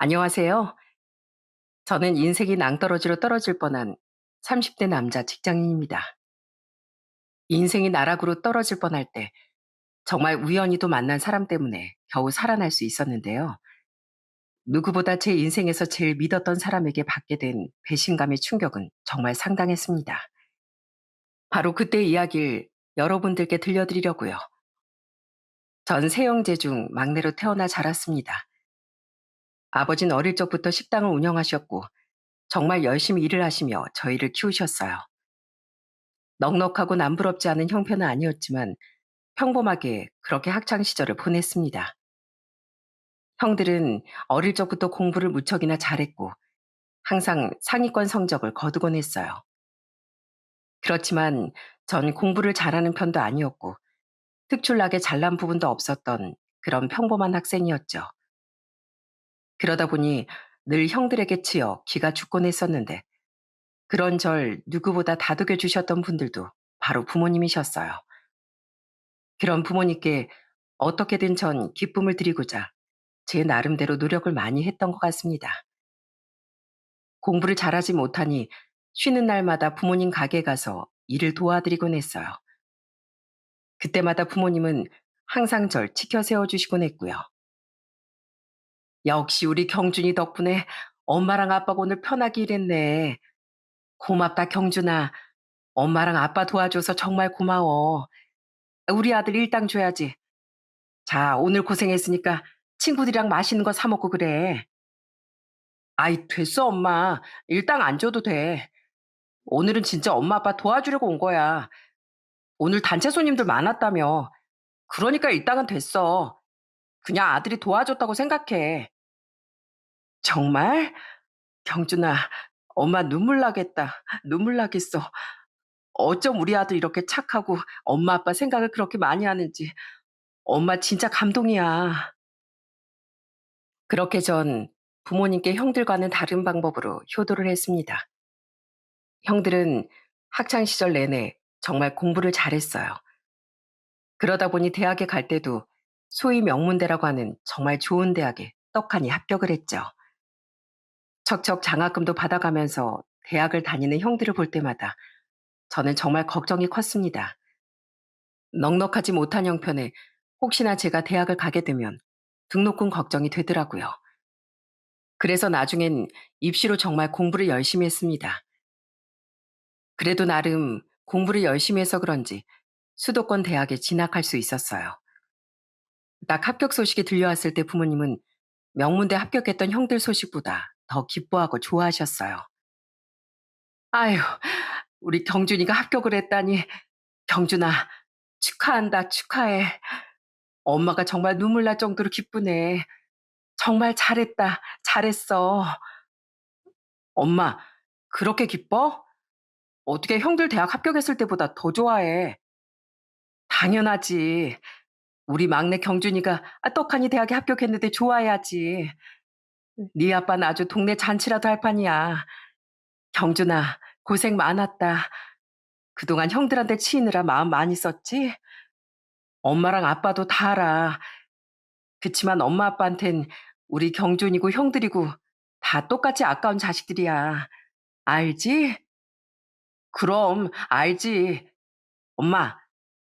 안녕하세요. 저는 인생이 낭떠러지로 떨어질 뻔한 30대 남자 직장인입니다. 인생이 나락으로 떨어질 뻔할 때 정말 우연히도 만난 사람 때문에 겨우 살아날 수 있었는데요. 누구보다 제 인생에서 제일 믿었던 사람에게 받게 된 배신감의 충격은 정말 상당했습니다. 바로 그때 이야기를 여러분들께 들려드리려고요. 전 세형제 중 막내로 태어나 자랐습니다. 아버지는 어릴 적부터 식당을 운영하셨고 정말 열심히 일을 하시며 저희를 키우셨어요. 넉넉하고 남부럽지 않은 형편은 아니었지만 평범하게 그렇게 학창 시절을 보냈습니다. 형들은 어릴 적부터 공부를 무척이나 잘했고 항상 상위권 성적을 거두곤 했어요. 그렇지만 전 공부를 잘하는 편도 아니었고 특출나게 잘난 부분도 없었던 그런 평범한 학생이었죠. 그러다 보니 늘 형들에게 치여 기가 죽곤 했었는데 그런 절 누구보다 다독여 주셨던 분들도 바로 부모님이셨어요. 그런 부모님께 어떻게든 전 기쁨을 드리고자 제 나름대로 노력을 많이 했던 것 같습니다. 공부를 잘하지 못하니 쉬는 날마다 부모님 가게에 가서 일을 도와드리곤 했어요. 그때마다 부모님은 항상 절 치켜 세워주시곤 했고요. 역시 우리 경준이 덕분에 엄마랑 아빠가 오늘 편하게 일했네. 고맙다 경준아. 엄마랑 아빠 도와줘서 정말 고마워. 우리 아들 일당 줘야지. 자, 오늘 고생했으니까 친구들이랑 맛있는 거 사 먹고 그래. 아이, 됐어, 엄마. 일당 안 줘도 돼. 오늘은 진짜 엄마 아빠 도와주려고 온 거야. 오늘 단체 손님들 많았다며. 그러니까 일당은 됐어. 그냥 아들이 도와줬다고 생각해. 정말? 경준아, 엄마 눈물 나겠다. 눈물 나겠어. 어쩜 우리 아들 이렇게 착하고 엄마 아빠 생각을 그렇게 많이 하는지. 엄마 진짜 감동이야. 그렇게 전 부모님께 형들과는 다른 방법으로 효도를 했습니다. 형들은 학창 시절 내내 정말 공부를 잘했어요. 그러다 보니 대학에 갈 때도 소위 명문대라고 하는 정말 좋은 대학에 떡하니 합격을 했죠. 척척 장학금도 받아가면서 대학을 다니는 형들을 볼 때마다 저는 정말 걱정이 컸습니다. 넉넉하지 못한 형편에 혹시나 제가 대학을 가게 되면 등록금 걱정이 되더라고요. 그래서 나중엔 입시로 정말 공부를 열심히 했습니다. 그래도 나름 공부를 열심히 해서 그런지 수도권 대학에 진학할 수 있었어요. 딱 합격 소식이 들려왔을 때 부모님은 명문대 합격했던 형들 소식보다 더 기뻐하고 좋아하셨어요. 아유, 우리 경준이가 합격을 했다니. 경준아, 축하한다, 축하해. 엄마가 정말 눈물 날 정도로 기쁘네. 정말 잘했다, 잘했어. 엄마, 그렇게 기뻐? 어떻게 형들 대학 합격했을 때보다 더 좋아해? 당연하지. 우리 막내 경준이가 떡하니 대학에 합격했는데 좋아해야지. 네 아빠는 아주 동네 잔치라도 할 판이야. 경준아, 고생 많았다. 그동안 형들한테 치이느라 마음 많이 썼지? 엄마랑 아빠도 다 알아. 그치만 엄마 아빠한텐 우리 경준이고 형들이고 다 똑같이 아까운 자식들이야. 알지? 그럼 알지. 엄마,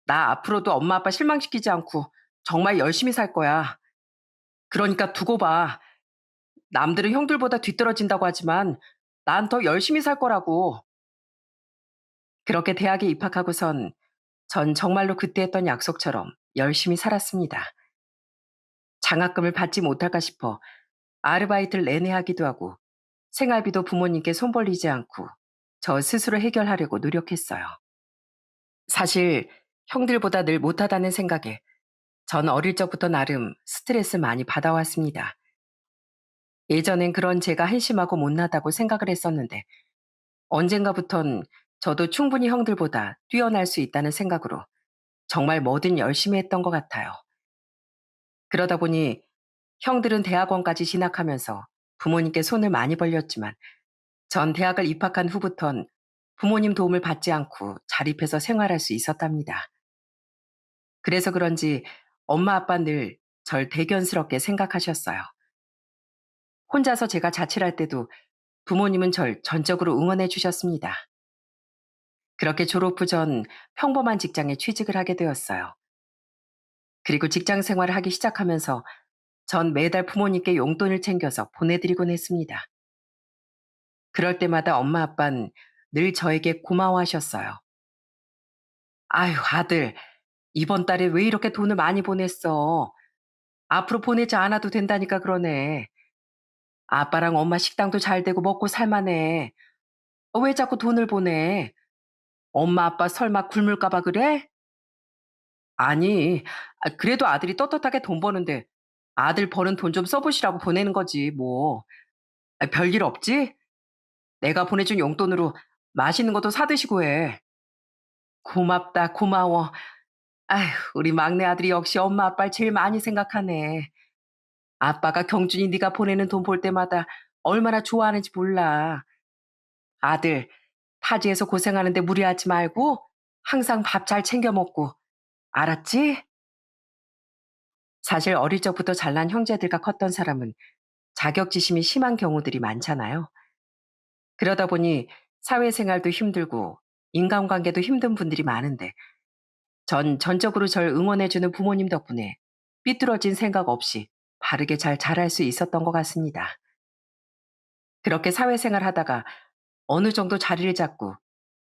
나 앞으로도 엄마 아빠 실망시키지 않고 정말 열심히 살 거야. 그러니까 두고 봐. 남들은 형들보다 뒤떨어진다고 하지만 난 더 열심히 살 거라고. 그렇게 대학에 입학하고선 전 정말로 그때 했던 약속처럼 열심히 살았습니다. 장학금을 받지 못할까 싶어 아르바이트를 내내 하기도 하고 생활비도 부모님께 손 벌리지 않고 저 스스로 해결하려고 노력했어요. 사실 형들보다 늘 못하다는 생각에 전 어릴 적부터 나름 스트레스 많이 받아왔습니다. 예전엔 그런 제가 한심하고 못나다고 생각을 했었는데 언젠가부턴 저도 충분히 형들보다 뛰어날 수 있다는 생각으로 정말 뭐든 열심히 했던 것 같아요. 그러다 보니 형들은 대학원까지 진학하면서 부모님께 손을 많이 벌렸지만 전 대학을 입학한 후부턴 부모님 도움을 받지 않고 자립해서 생활할 수 있었답니다. 그래서 그런지 엄마 아빠 늘 절 대견스럽게 생각하셨어요. 혼자서 제가 자취할 때도 부모님은 절 전적으로 응원해 주셨습니다. 그렇게 졸업 후 전 평범한 직장에 취직을 하게 되었어요. 그리고 직장 생활을 하기 시작하면서 전 매달 부모님께 용돈을 챙겨서 보내드리곤 했습니다. 그럴 때마다 엄마 아빠는 늘 저에게 고마워하셨어요. 아유, 아들, 이번 달에 왜 이렇게 돈을 많이 보냈어? 앞으로 보내지 않아도 된다니까 그러네. 아빠랑 엄마 식당도 잘 되고 먹고 살만해. 왜 자꾸 돈을 보내? 엄마 아빠 설마 굶을까 봐 그래? 아니, 그래도 아들이 떳떳하게 돈 버는데 아들 버는 돈 좀 써보시라고 보내는 거지, 뭐. 별일 없지? 내가 보내준 용돈으로 맛있는 것도 사드시고 해. 고맙다, 고마워. 아휴, 우리 막내 아들이 역시 엄마 아빠를 제일 많이 생각하네. 아빠가 경준이 네가 보내는 돈 볼 때마다 얼마나 좋아하는지 몰라. 아들, 타지에서 고생하는데 무리하지 말고 항상 밥 잘 챙겨 먹고. 알았지? 사실 어릴 적부터 잘난 형제들과 컸던 사람은 자격지심이 심한 경우들이 많잖아요. 그러다 보니 사회생활도 힘들고 인간관계도 힘든 분들이 많은데 전 전적으로 절 응원해주는 부모님 덕분에 삐뚤어진 생각 없이 바르게 잘 자랄 수 있었던 것 같습니다. 그렇게 사회생활 하다가 어느 정도 자리를 잡고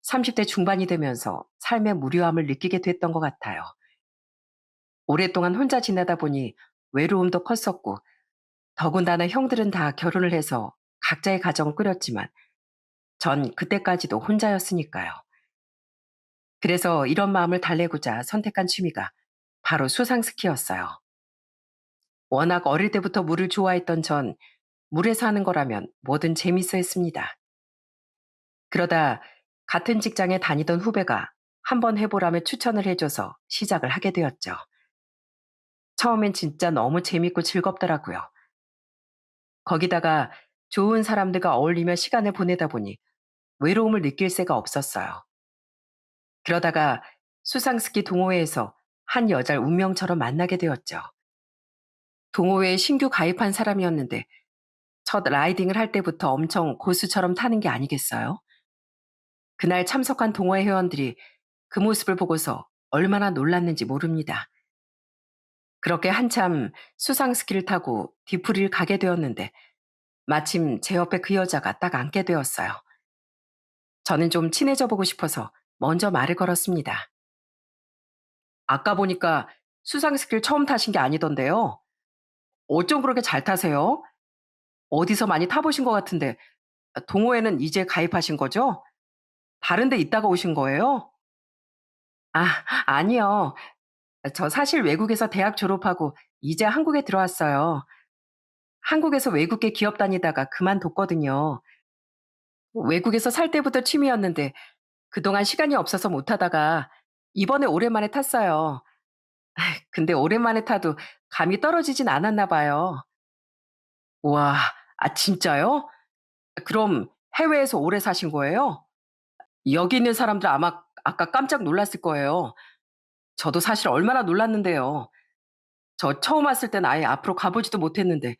30대 중반이 되면서 삶의 무료함을 느끼게 됐던 것 같아요. 오랫동안 혼자 지내다 보니 외로움도 컸었고 더군다나 형들은 다 결혼을 해서 각자의 가정을 꾸렸지만 전 그때까지도 혼자였으니까요. 그래서 이런 마음을 달래고자 선택한 취미가 바로 수상스키였어요. 워낙 어릴 때부터 물을 좋아했던 전 물에서 하는 거라면 뭐든 재밌어 했습니다. 그러다 같은 직장에 다니던 후배가 한번 해보라며 추천을 해줘서 시작을 하게 되었죠. 처음엔 진짜 너무 재밌고 즐겁더라고요. 거기다가 좋은 사람들과 어울리며 시간을 보내다 보니 외로움을 느낄 새가 없었어요. 그러다가 수상스키 동호회에서 한 여자를 운명처럼 만나게 되었죠. 동호회에 신규 가입한 사람이었는데 첫 라이딩을 할 때부터 엄청 고수처럼 타는 게 아니겠어요? 그날 참석한 동호회 회원들이 그 모습을 보고서 얼마나 놀랐는지 모릅니다. 그렇게 한참 수상스키를 타고 뒤풀이를 가게 되었는데 마침 제 옆에 그 여자가 딱 앉게 되었어요. 저는 좀 친해져 보고 싶어서 먼저 말을 걸었습니다. 아까 보니까 수상스키를 처음 타신 게 아니던데요. 어쩜 그렇게 잘 타세요? 어디서 많이 타보신 것 같은데 동호회는 이제 가입하신 거죠? 다른 데 있다가 오신 거예요? 아, 아니요. 저 사실 외국에서 대학 졸업하고 이제 한국에 들어왔어요. 한국에서 외국계 기업 다니다가 그만뒀거든요. 외국에서 살 때부터 취미였는데 그동안 시간이 없어서 못 타다가 이번에 오랜만에 탔어요. 근데 오랜만에 타도 감이 떨어지진 않았나 봐요. 와, 진짜요? 그럼 해외에서 오래 사신 거예요? 여기 있는 사람들 아마 아까 깜짝 놀랐을 거예요. 저도 사실 얼마나 놀랐는데요. 저 처음 왔을 땐 아예 앞으로 가보지도 못했는데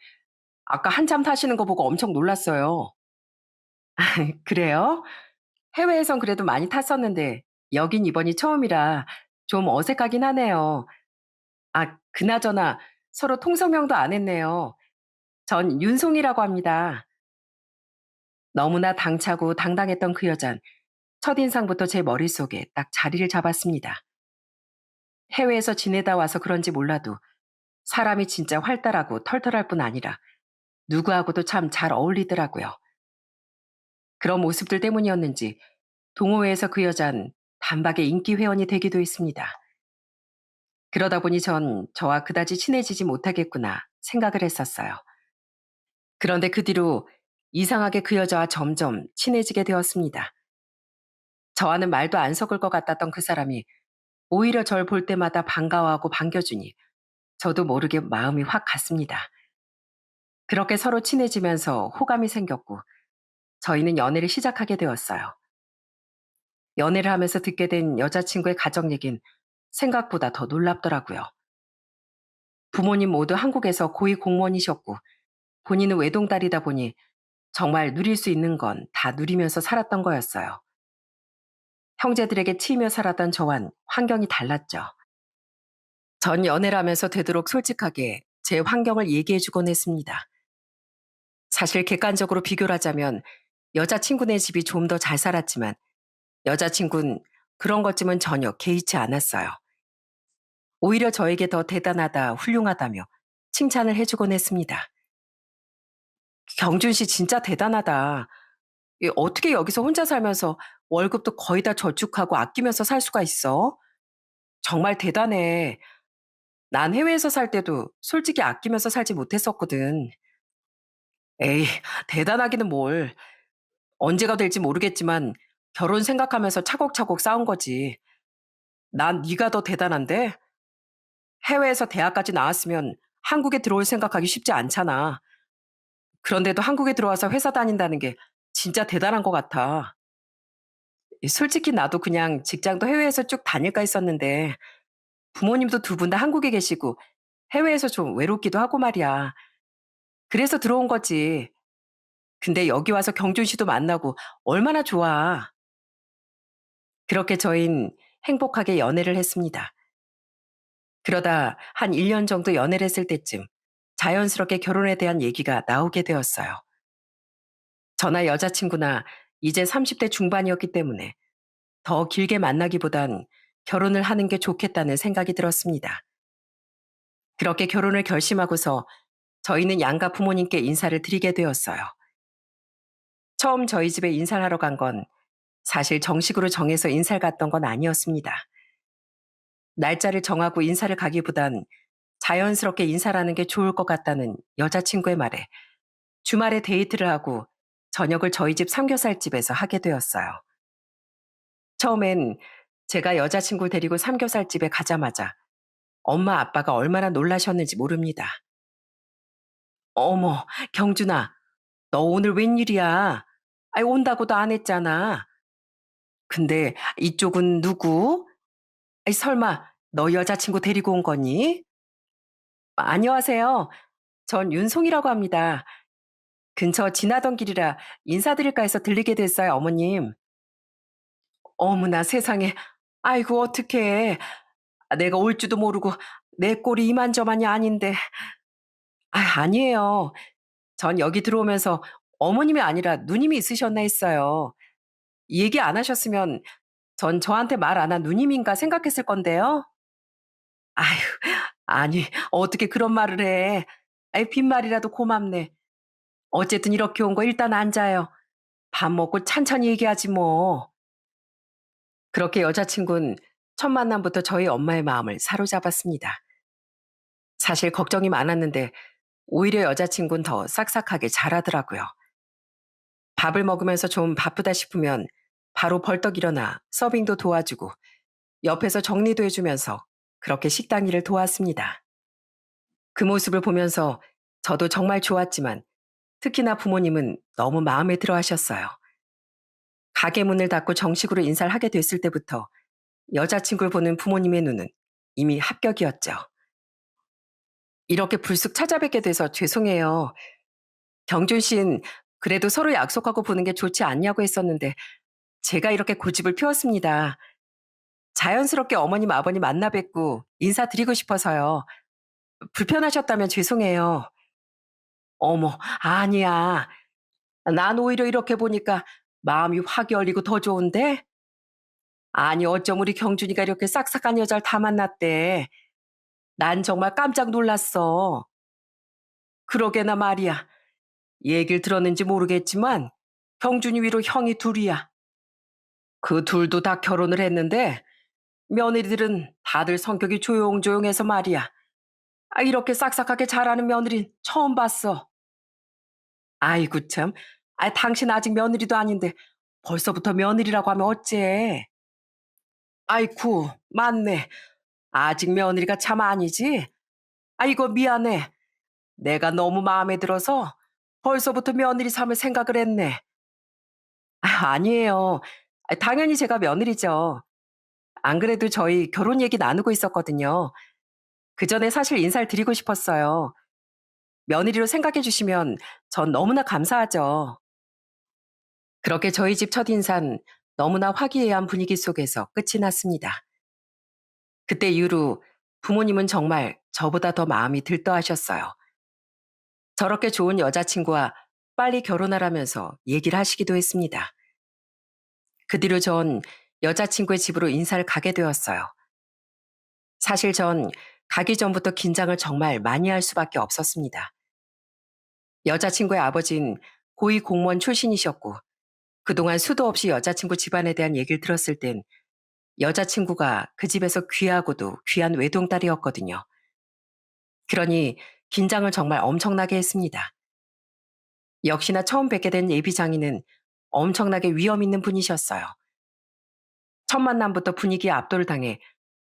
아까 한참 타시는 거 보고 엄청 놀랐어요. 그래요? 해외에선 그래도 많이 탔었는데 여긴 이번이 처음이라 좀 어색하긴 하네요. 그나저나 서로 통성명도 안 했네요. 전 윤송이라고 합니다. 너무나 당차고 당당했던 그 여잔 첫인상부터 제 머릿속에 딱 자리를 잡았습니다. 해외에서 지내다 와서 그런지 몰라도 사람이 진짜 활달하고 털털할 뿐 아니라 누구하고도 참 잘 어울리더라고요. 그런 모습들 때문이었는지 동호회에서 그 여잔 단박에 인기 회원이 되기도 했습니다. 그러다 보니 전 저와 그다지 친해지지 못하겠구나 생각을 했었어요. 그런데 그 뒤로 이상하게 그 여자와 점점 친해지게 되었습니다. 저와는 말도 안 섞을 것 같았던 그 사람이 오히려 절 볼 때마다 반가워하고 반겨주니 저도 모르게 마음이 확 갔습니다. 그렇게 서로 친해지면서 호감이 생겼고 저희는 연애를 시작하게 되었어요. 연애를 하면서 듣게 된 여자친구의 가정 얘긴 생각보다 더 놀랍더라고요. 부모님 모두 한국에서 고위 공무원이셨고 본인은 외동딸이다 보니 정말 누릴 수 있는 건 다 누리면서 살았던 거였어요. 형제들에게 치이며 살았던 저와는 환경이 달랐죠. 전 연애를 하면서 되도록 솔직하게 제 환경을 얘기해 주곤 했습니다. 사실 객관적으로 비교를 하자면 여자친구네 집이 좀 더 잘 살았지만 여자친구는 그런 것쯤은 전혀 개의치 않았어요. 오히려 저에게 더 대단하다, 훌륭하다며 칭찬을 해주곤 했습니다. 경준 씨 진짜 대단하다. 어떻게 여기서 혼자 살면서 월급도 거의 다 저축하고 아끼면서 살 수가 있어? 정말 대단해. 난 해외에서 살 때도 솔직히 아끼면서 살지 못했었거든. 에이, 대단하기는 뭘. 언제가 될지 모르겠지만 결혼 생각하면서 차곡차곡 쌓은 거지. 난 네가 더 대단한데? 해외에서 대학까지 나왔으면 한국에 들어올 생각하기 쉽지 않잖아. 그런데도 한국에 들어와서 회사 다닌다는 게 진짜 대단한 것 같아. 솔직히 나도 그냥 직장도 해외에서 쭉 다닐까 했었는데 부모님도 두 분 다 한국에 계시고 해외에서 좀 외롭기도 하고 말이야. 그래서 들어온 거지. 근데 여기 와서 경준 씨도 만나고 얼마나 좋아. 그렇게 저흰 행복하게 연애를 했습니다. 그러다 한 1년 정도 연애를 했을 때쯤 자연스럽게 결혼에 대한 얘기가 나오게 되었어요. 저나 여자친구나 이제 30대 중반이었기 때문에 더 길게 만나기보단 결혼을 하는 게 좋겠다는 생각이 들었습니다. 그렇게 결혼을 결심하고서 저희는 양가 부모님께 인사를 드리게 되었어요. 처음 저희 집에 인사를 하러 간 건 사실 정식으로 정해서 인사를 갔던 건 아니었습니다. 날짜를 정하고 인사를 가기보단 자연스럽게 인사를 하는 게 좋을 것 같다는 여자친구의 말에 주말에 데이트를 하고 저녁을 저희 집 삼겹살집에서 하게 되었어요. 처음엔 제가 여자친구 데리고 삼겹살집에 가자마자 엄마 아빠가 얼마나 놀라셨는지 모릅니다. 어머, 경준아, 너 오늘 웬일이야? 아이, 온다고도 안 했잖아. 근데 이쪽은 누구? 아이, 설마 너 여자친구 데리고 온 거니? 안녕하세요. 전 윤송이라고 합니다. 근처 지나던 길이라 인사드릴까 해서 들리게 됐어요, 어머님. 어머나 세상에. 아이고, 어떡해. 내가 올 줄도 모르고 내 꼴이 이만저만이 아닌데. 아니에요. 전 여기 들어오면서 어머님이 아니라 누님이 있으셨나 했어요. 얘기 안 하셨으면 전 저한테 말 안 한 누님인가 생각했을 건데요. 아휴, 아니, 어떻게 그런 말을 해. 아이, 빈말이라도 고맙네. 어쨌든 이렇게 온 거 일단 앉아요. 밥 먹고 찬찬히 얘기하지 뭐. 그렇게 여자친구는 첫 만남부터 저희 엄마의 마음을 사로잡았습니다. 사실 걱정이 많았는데 오히려 여자친구는 더 싹싹하게 잘하더라고요. 밥을 먹으면서 좀 바쁘다 싶으면 바로 벌떡 일어나 서빙도 도와주고 옆에서 정리도 해주면서 그렇게 식당 일을 도왔습니다. 그 모습을 보면서 저도 정말 좋았지만 특히나 부모님은 너무 마음에 들어 하셨어요. 가게 문을 닫고 정식으로 인사를 하게 됐을 때부터 여자친구를 보는 부모님의 눈은 이미 합격이었죠. 이렇게 불쑥 찾아뵙게 돼서 죄송해요. 경준 씨는 그래도 서로 약속하고 보는 게 좋지 않냐고 했었는데 제가 이렇게 고집을 피웠습니다. 자연스럽게 어머님, 아버님 만나 뵙고 인사드리고 싶어서요. 불편하셨다면 죄송해요. 어머, 아니야. 난 오히려 이렇게 보니까 마음이 확 열리고 더 좋은데? 아니, 어쩜 우리 경준이가 이렇게 싹싹한 여자를 다 만났대. 난 정말 깜짝 놀랐어. 그러게나 말이야. 얘길 들었는지 모르겠지만 경준이 위로 형이 둘이야. 그 둘도 다 결혼을 했는데 며느리들은 다들 성격이 조용조용해서 말이야. 이렇게 싹싹하게 잘하는 며느린 처음 봤어. 아이고 참. 당신 아직 며느리도 아닌데 벌써부터 며느리라고 하면 어째. 아이쿠, 맞네. 아직 며느리가 참 아니지? 아이고 미안해. 내가 너무 마음에 들어서 벌써부터 며느리 삼을 생각을 했네. 아니에요. 당연히 제가 며느리죠. 안 그래도 저희 결혼 얘기 나누고 있었거든요. 그 전에 사실 인사를 드리고 싶었어요. 며느리로 생각해 주시면 전 너무나 감사하죠. 그렇게 저희 집 첫인상 너무나 화기애애한 분위기 속에서 끝이 났습니다. 그때 이후로 부모님은 정말 저보다 더 마음이 들떠하셨어요. 저렇게 좋은 여자친구와 빨리 결혼하라면서 얘기를 하시기도 했습니다. 그 뒤로 전 여자친구의 집으로 인사를 가게 되었어요. 사실 전 가기 전부터 긴장을 정말 많이 할 수밖에 없었습니다. 여자친구의 아버진 고위 공무원 출신이셨고 그동안 수도 없이 여자친구 집안에 대한 얘기를 들었을 땐 여자친구가 그 집에서 귀하고도 귀한 외동딸이었거든요. 그러니 긴장을 정말 엄청나게 했습니다. 역시나 처음 뵙게 된 예비장인은 엄청나게 위험 있는 분이셨어요. 첫 만남부터 분위기에 압도를 당해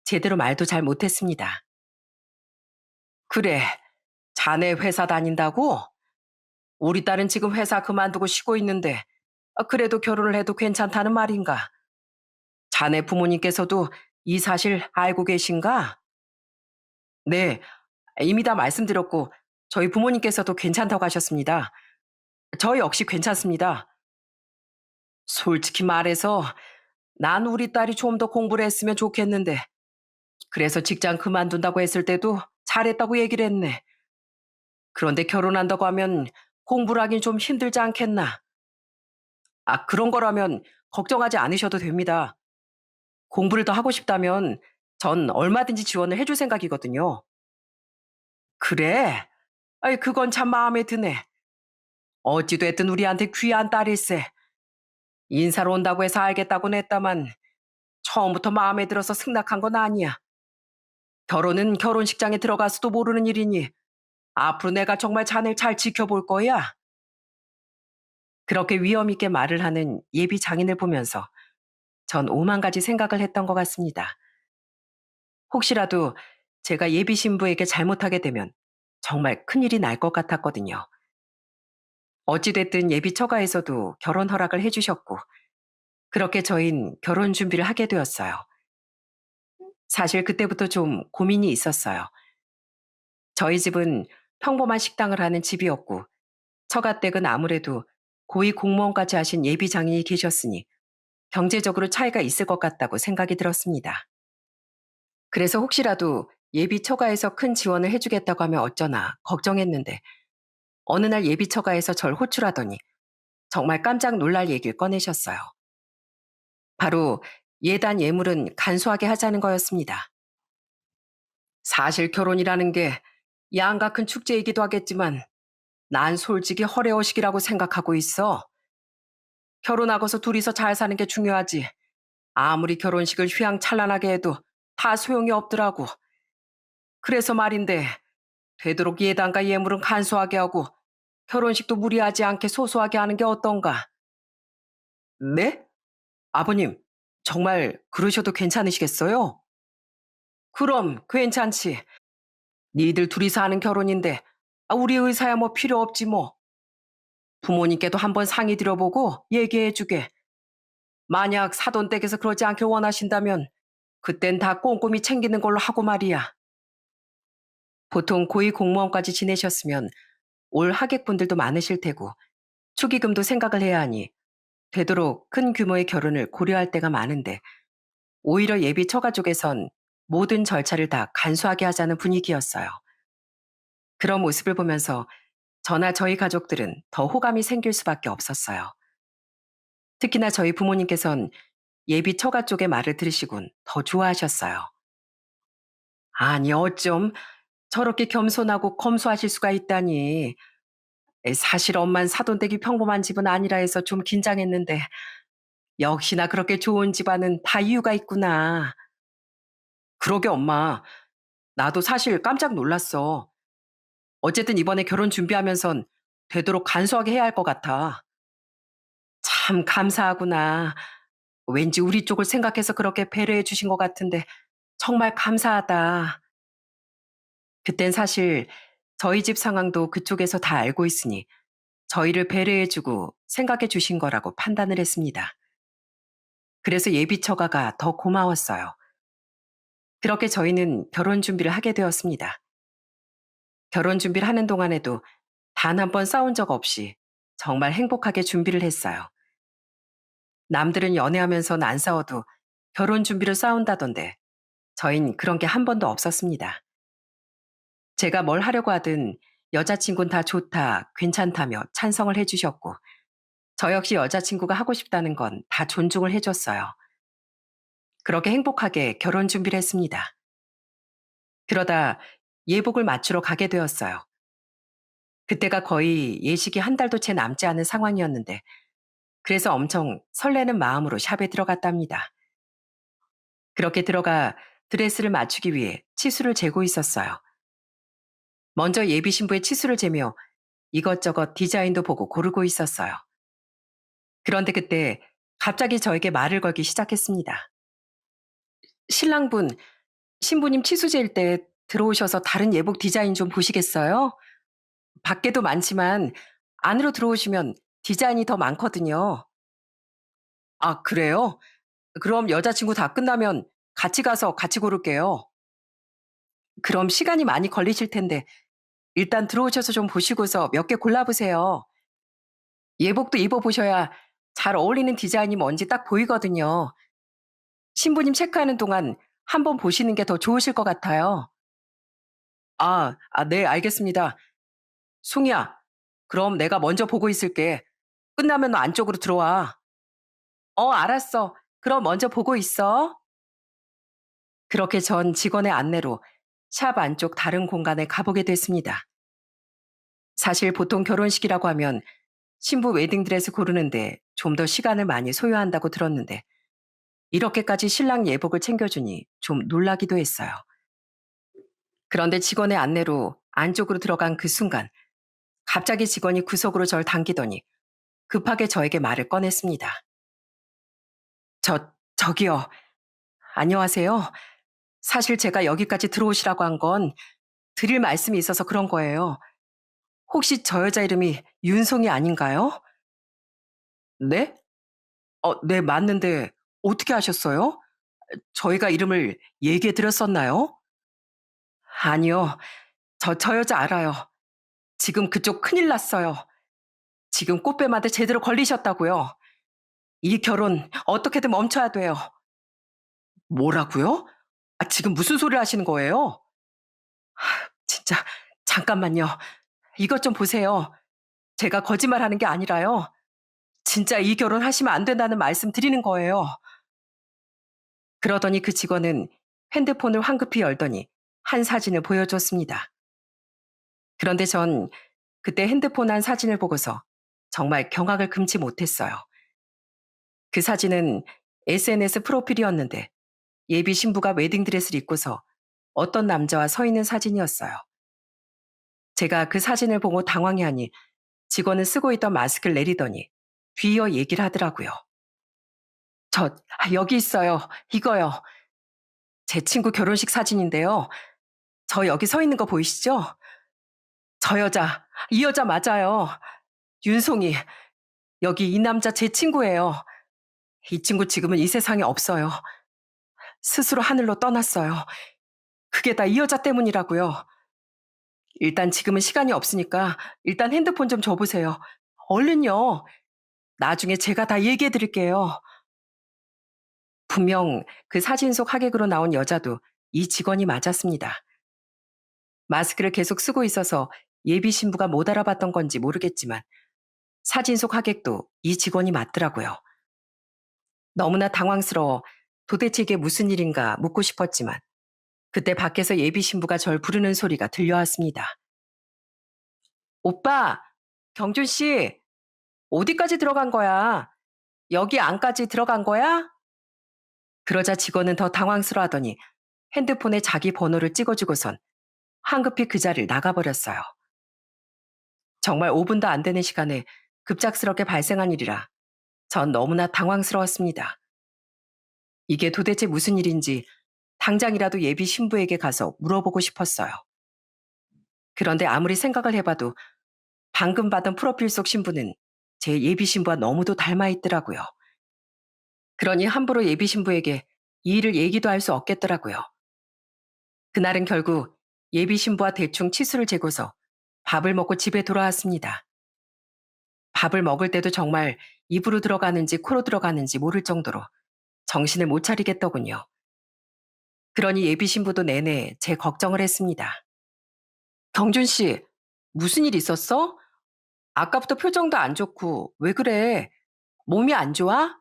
제대로 말도 잘 못했습니다. 그래, 자네 회사 다닌다고? 우리 딸은 지금 회사 그만두고 쉬고 있는데 그래도 결혼을 해도 괜찮다는 말인가? 자네 부모님께서도 이 사실 알고 계신가? 네, 이미 다 말씀드렸고 저희 부모님께서도 괜찮다고 하셨습니다. 저 역시 괜찮습니다. 솔직히 말해서 난 우리 딸이 좀 더 공부를 했으면 좋겠는데 그래서 직장 그만둔다고 했을 때도 잘했다고 얘기를 했네. 그런데 결혼한다고 하면 공부를 하긴 좀 힘들지 않겠나? 그런 거라면 걱정하지 않으셔도 됩니다. 공부를 더 하고 싶다면 전 얼마든지 지원을 해줄 생각이거든요. 그래? 아이, 그건 참 마음에 드네. 어찌됐든 우리한테 귀한 딸일세. 인사로 온다고 해서 알겠다고는 했다만 처음부터 마음에 들어서 승낙한 건 아니야. 결혼은 결혼식장에 들어가서도 모르는 일이니 앞으로 내가 정말 자네를 잘 지켜볼 거야. 그렇게 위험 있게 말을 하는 예비 장인을 보면서 전 오만 가지 생각을 했던 것 같습니다. 혹시라도 제가 예비 신부에게 잘못하게 되면 정말 큰일이 날 것 같았거든요. 어찌됐든 예비 처가에서도 결혼 허락을 해주셨고, 그렇게 저흰 결혼 준비를 하게 되었어요. 사실 그때부터 좀 고민이 있었어요. 저희 집은 평범한 식당을 하는 집이었고, 처가댁은 아무래도 고위 공무원까지 하신 예비 장인이 계셨으니 경제적으로 차이가 있을 것 같다고 생각이 들었습니다. 그래서 혹시라도 예비 처가에서 큰 지원을 해주겠다고 하면 어쩌나 걱정했는데 어느 날 예비 처가에서 절 호출하더니 정말 깜짝 놀랄 얘기를 꺼내셨어요. 바로 예단 예물은 간소하게 하자는 거였습니다. 사실 결혼이라는 게 양가 큰 축제이기도 하겠지만 난 솔직히 허례허식이라고 생각하고 있어. 결혼하고서 둘이서 잘 사는 게 중요하지. 아무리 결혼식을 휘황찬란하게 해도 다 소용이 없더라고. 그래서 말인데 되도록 예단과 예물은 간소하게 하고 결혼식도 무리하지 않게 소소하게 하는 게 어떤가? 네? 아버님, 정말 그러셔도 괜찮으시겠어요? 그럼 괜찮지. 니들 둘이서 하는 결혼인데 우리 의사야 뭐 필요 없지 뭐. 부모님께도 한번 상의 드려보고 얘기해주게. 만약 사돈댁에서 그러지 않게 원하신다면 그땐 다 꼼꼼히 챙기는 걸로 하고 말이야. 보통 고위 공무원까지 지내셨으면 올 하객분들도 많으실 테고 축의금도 생각을 해야 하니 되도록 큰 규모의 결혼을 고려할 때가 많은데 오히려 예비 처가 쪽에선 모든 절차를 다 간소하게 하자는 분위기였어요. 그런 모습을 보면서 저나 저희 가족들은 더 호감이 생길 수밖에 없었어요. 특히나 저희 부모님께선 예비 처가 쪽의 말을 들으시곤 더 좋아하셨어요. 아니 어쩜 저렇게 겸손하고 검소하실 수가 있다니. 사실 엄만 사돈댁이 평범한 집은 아니라 해서 좀 긴장했는데 역시나 그렇게 좋은 집안은 다 이유가 있구나. 그러게 엄마. 나도 사실 깜짝 놀랐어. 어쨌든 이번에 결혼 준비하면선 되도록 간소하게 해야 할 것 같아. 참 감사하구나. 왠지 우리 쪽을 생각해서 그렇게 배려해 주신 것 같은데 정말 감사하다. 그땐 사실 저희 집 상황도 그쪽에서 다 알고 있으니 저희를 배려해 주고 생각해 주신 거라고 판단을 했습니다. 그래서 예비 처가가 더 고마웠어요. 그렇게 저희는 결혼 준비를 하게 되었습니다. 결혼 준비를 하는 동안에도 단 한 번 싸운 적 없이 정말 행복하게 준비를 했어요. 남들은 연애하면서는 안 싸워도 결혼 준비를 싸운다던데 저흰 그런 게 한 번도 없었습니다. 제가 뭘 하려고 하든 여자친구는 다 좋다, 괜찮다며 찬성을 해주셨고 저 역시 여자친구가 하고 싶다는 건 다 존중을 해줬어요. 그렇게 행복하게 결혼 준비를 했습니다. 그러다 예복을 맞추러 가게 되었어요. 그때가 거의 예식이 한 달도 채 남지 않은 상황이었는데 그래서 엄청 설레는 마음으로 샵에 들어갔답니다. 그렇게 들어가 드레스를 맞추기 위해 치수를 재고 있었어요. 먼저 예비 신부의 치수를 재며 이것저것 디자인도 보고 고르고 있었어요. 그런데 그때 갑자기 저에게 말을 걸기 시작했습니다. 신랑분, 신부님 치수 잴 때 들어오셔서 다른 예복 디자인 좀 보시겠어요? 밖에도 많지만 안으로 들어오시면 디자인이 더 많거든요. 아, 그래요? 그럼 여자친구 다 끝나면 같이 가서 같이 고를게요. 그럼 시간이 많이 걸리실 텐데 일단 들어오셔서 좀 보시고서 몇 개 골라보세요. 예복도 입어보셔야 잘 어울리는 디자인이 뭔지 딱 보이거든요. 신부님 체크하는 동안 한번 보시는 게 더 좋으실 것 같아요. 네, 알겠습니다. 송이야, 그럼 내가 먼저 보고 있을게. 끝나면 너 안쪽으로 들어와. 알았어. 그럼 먼저 보고 있어. 그렇게 전 직원의 안내로 샵 안쪽 다른 공간에 가보게 됐습니다. 사실 보통 결혼식이라고 하면 신부 웨딩드레스 고르는데 좀 더 시간을 많이 소요한다고 들었는데 이렇게까지 신랑 예복을 챙겨주니 좀 놀라기도 했어요. 그런데 직원의 안내로 안쪽으로 들어간 그 순간 갑자기 직원이 구석으로 절 당기더니 급하게 저에게 말을 꺼냈습니다. 저기요. 안녕하세요. 사실 제가 여기까지 들어오시라고 한 건 드릴 말씀이 있어서 그런 거예요. 혹시 저 여자 이름이 윤송이 아닌가요? 네? 네, 맞는데 어떻게 아셨어요? 저희가 이름을 얘기해 드렸었나요? 아니요. 저 여자 알아요. 지금 그쪽 큰일 났어요. 지금 꽃뱀한테 제대로 걸리셨다고요. 이 결혼 어떻게든 멈춰야 돼요. 뭐라고요? 지금 무슨 소리를 하시는 거예요? 진짜 잠깐만요. 이것 좀 보세요. 제가 거짓말하는 게 아니라요. 진짜 이 결혼 하시면 안 된다는 말씀 드리는 거예요. 그러더니 그 직원은 핸드폰을 황급히 열더니 한 사진을 보여줬습니다. 그런데 전 그때 핸드폰 한 사진을 보고서 정말 경악을 금치 못했어요. 그 사진은 SNS 프로필이었는데 예비 신부가 웨딩드레스를 입고서 어떤 남자와 서 있는 사진이었어요. 제가 그 사진을 보고 당황해하니 직원은 쓰고 있던 마스크를 내리더니 뒤이어 얘기를 하더라고요. 여기 있어요. 이거요. 제 친구 결혼식 사진인데요. 저 여기 서 있는 거 보이시죠? 저 여자, 이 여자 맞아요. 윤송이. 여기 이 남자 제 친구예요. 이 친구 지금은 이 세상에 없어요. 스스로 하늘로 떠났어요. 그게 다 이 여자 때문이라고요. 일단 지금은 시간이 없으니까 일단 핸드폰 좀 줘보세요. 얼른요. 나중에 제가 다 얘기해 드릴게요. 분명 그 사진 속 하객으로 나온 여자도 이 직원이 맞았습니다. 마스크를 계속 쓰고 있어서 예비 신부가 못 알아봤던 건지 모르겠지만 사진 속 하객도 이 직원이 맞더라고요. 너무나 당황스러워 도대체 이게 무슨 일인가 묻고 싶었지만 그때 밖에서 예비 신부가 절 부르는 소리가 들려왔습니다. 오빠, 경준 씨, 어디까지 들어간 거야? 여기 안까지 들어간 거야? 그러자 직원은 더 당황스러워하더니 핸드폰에 자기 번호를 찍어주고선 황급히 그 자리를 나가버렸어요. 정말 5분도 안 되는 시간에 급작스럽게 발생한 일이라 전 너무나 당황스러웠습니다. 이게 도대체 무슨 일인지 당장이라도 예비 신부에게 가서 물어보고 싶었어요. 그런데 아무리 생각을 해봐도 방금 받은 프로필 속 신부는 제 예비 신부와 너무도 닮아 있더라고요. 그러니 함부로 예비 신부에게 이 일을 얘기도 할 수 없겠더라고요. 그날은 결국 예비 신부와 대충 치수를 재고서 밥을 먹고 집에 돌아왔습니다. 밥을 먹을 때도 정말 입으로 들어가는지 코로 들어가는지 모를 정도로 정신을 못 차리겠더군요. 그러니 예비 신부도 내내 제 걱정을 했습니다. 경준 씨, 무슨 일 있었어? 아까부터 표정도 안 좋고 왜 그래? 몸이 안 좋아?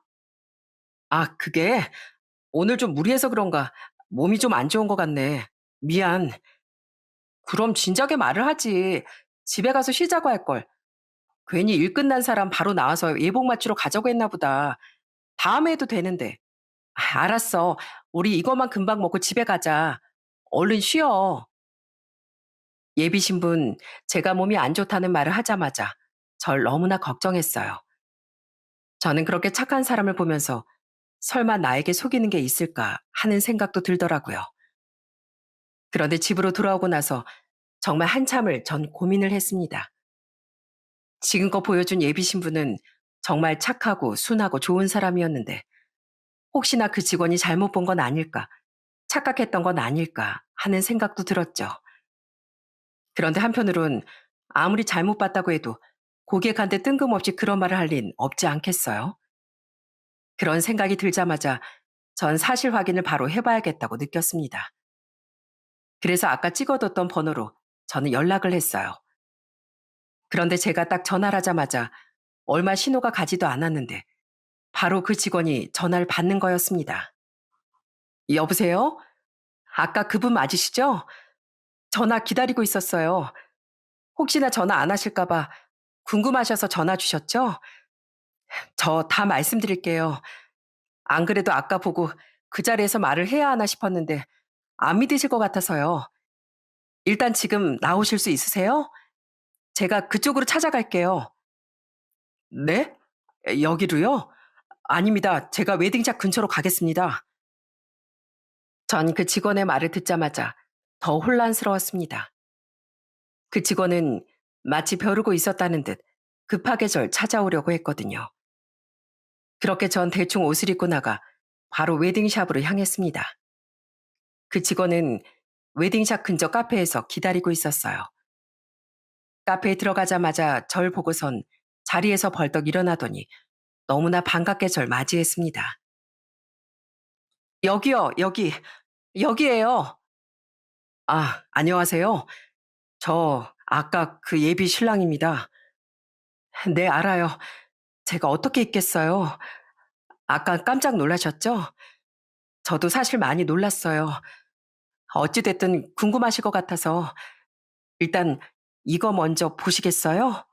아, 그게 오늘 좀 무리해서 그런가. 몸이 좀 안 좋은 것 같네. 미안. 그럼 진작에 말을 하지. 집에 가서 쉬자고 할 걸. 괜히 일 끝난 사람 바로 나와서 예복 맞추러 가자고 했나 보다. 다음에 해도 되는데. 아, 알았어. 우리 이것만 금방 먹고 집에 가자. 얼른 쉬어. 예비 신분, 제가 몸이 안 좋다는 말을 하자마자 절 너무나 걱정했어요. 저는 그렇게 착한 사람을 보면서 설마 나에게 속이는 게 있을까 하는 생각도 들더라고요. 그런데 집으로 돌아오고 나서 정말 한참을 전 고민을 했습니다. 지금껏 보여준 예비 신부는 정말 착하고 순하고 좋은 사람이었는데 혹시나 그 직원이 잘못 본 건 아닐까, 착각했던 건 아닐까 하는 생각도 들었죠. 그런데 한편으론 아무리 잘못 봤다고 해도 고객한테 뜬금없이 그런 말을 할 리는 없지 않겠어요? 그런 생각이 들자마자 전 사실 확인을 바로 해봐야겠다고 느꼈습니다. 그래서 아까 찍어뒀던 번호로 저는 연락을 했어요. 그런데 제가 딱 전화를 하자마자 얼마 신호가 가지도 않았는데 바로 그 직원이 전화를 받는 거였습니다. 여보세요? 아까 그분 맞으시죠? 전화 기다리고 있었어요. 혹시나 전화 안 하실까봐 궁금하셔서 전화 주셨죠? 저 다 말씀드릴게요. 안 그래도 아까 보고 그 자리에서 말을 해야 하나 싶었는데 안 믿으실 것 같아서요. 일단 지금 나오실 수 있으세요? 제가 그쪽으로 찾아갈게요. 네? 여기로요? 아닙니다. 제가 웨딩샵 근처로 가겠습니다. 전 그 직원의 말을 듣자마자 더 혼란스러웠습니다. 그 직원은 마치 벼르고 있었다는 듯 급하게 절 찾아오려고 했거든요. 그렇게 전 대충 옷을 입고 나가 바로 웨딩샵으로 향했습니다. 그 직원은 웨딩샵 근처 카페에서 기다리고 있었어요. 카페에 들어가자마자 절 보고선 자리에서 벌떡 일어나더니 너무나 반갑게 절 맞이했습니다. 여기요, 여기. 여기에요. 아, 안녕하세요. 저 아까 그 예비 신랑입니다. 네, 알아요. 제가 어떻게 있겠어요. 아까 깜짝 놀라셨죠? 저도 사실 많이 놀랐어요. 어찌 됐든 궁금하실 것 같아서 일단 이거 먼저 보시겠어요?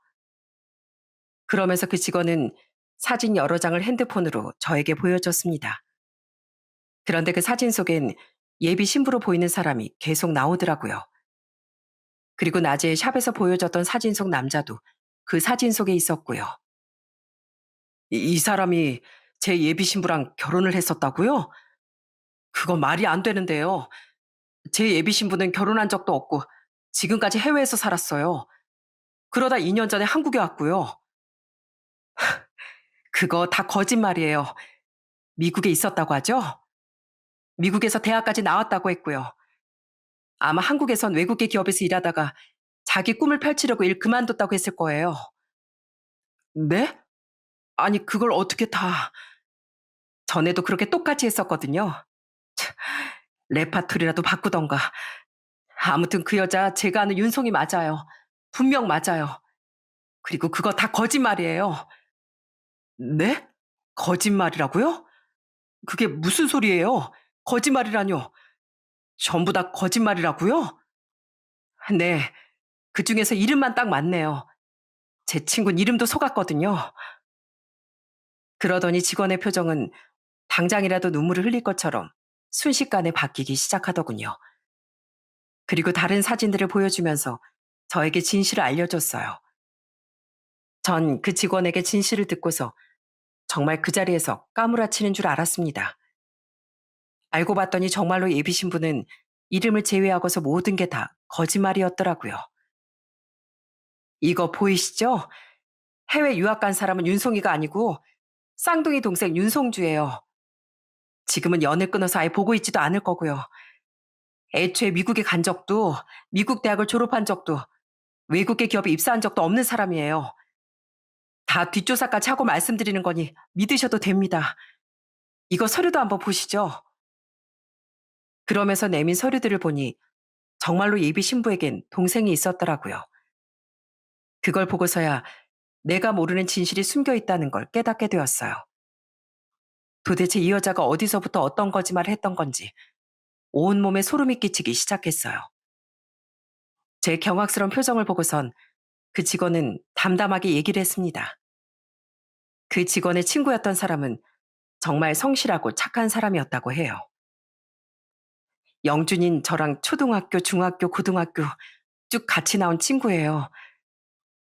그러면서 그 직원은 사진 여러 장을 핸드폰으로 저에게 보여줬습니다. 그런데 그 사진 속엔 예비 신부로 보이는 사람이 계속 나오더라고요. 그리고 낮에 샵에서 보여줬던 사진 속 남자도 그 사진 속에 있었고요. 이 사람이 제 예비 신부랑 결혼을 했었다고요? 그거 말이 안 되는데요. 제 예비 신부는 결혼한 적도 없고 지금까지 해외에서 살았어요. 그러다 2년 전에 한국에 왔고요. 그거 다 거짓말이에요. 미국에 있었다고 하죠? 미국에서 대학까지 나왔다고 했고요. 아마 한국에선 외국계 기업에서 일하다가 자기 꿈을 펼치려고 일 그만뒀다고 했을 거예요. 네? 아니, 그걸 어떻게 다. 전에도 그렇게 똑같이 했었거든요. 레파토리라도 바꾸던가. 아무튼 그 여자 제가 아는 윤송이 맞아요. 분명 맞아요. 그리고 그거 다 거짓말이에요. 네? 거짓말이라고요? 그게 무슨 소리예요? 거짓말이라뇨? 전부 다 거짓말이라고요? 네. 그중에서 이름만 딱 맞네요. 제 친구는 이름도 속았거든요. 그러더니 직원의 표정은 당장이라도 눈물을 흘릴 것처럼 순식간에 바뀌기 시작하더군요. 그리고 다른 사진들을 보여주면서 저에게 진실을 알려줬어요. 전 그 직원에게 진실을 듣고서 정말 그 자리에서 까무라치는 줄 알았습니다. 알고 봤더니 정말로 예비 신부는 이름을 제외하고서 모든 게 다 거짓말이었더라고요. 이거 보이시죠? 해외 유학 간 사람은 윤송이가 아니고 쌍둥이 동생 윤송주예요. 지금은 연을 끊어서 아예 보고 있지도 않을 거고요. 애초에 미국에 간 적도, 미국 대학을 졸업한 적도, 외국계 기업에 입사한 적도 없는 사람이에요. 다 뒷조사까지 하고 말씀드리는 거니 믿으셔도 됩니다. 이거 서류도 한번 보시죠. 그러면서 내민 서류들을 보니 정말로 예비 신부에겐 동생이 있었더라고요. 그걸 보고서야 내가 모르는 진실이 숨겨 있다는 걸 깨닫게 되었어요. 도대체 이 여자가 어디서부터 어떤 거짓말을 했던 건지 온몸에 소름이 끼치기 시작했어요. 제 경악스러운 표정을 보고선 그 직원은 담담하게 얘기를 했습니다. 그 직원의 친구였던 사람은 정말 성실하고 착한 사람이었다고 해요. 영준인 저랑 초등학교, 중학교, 고등학교 쭉 같이 나온 친구예요.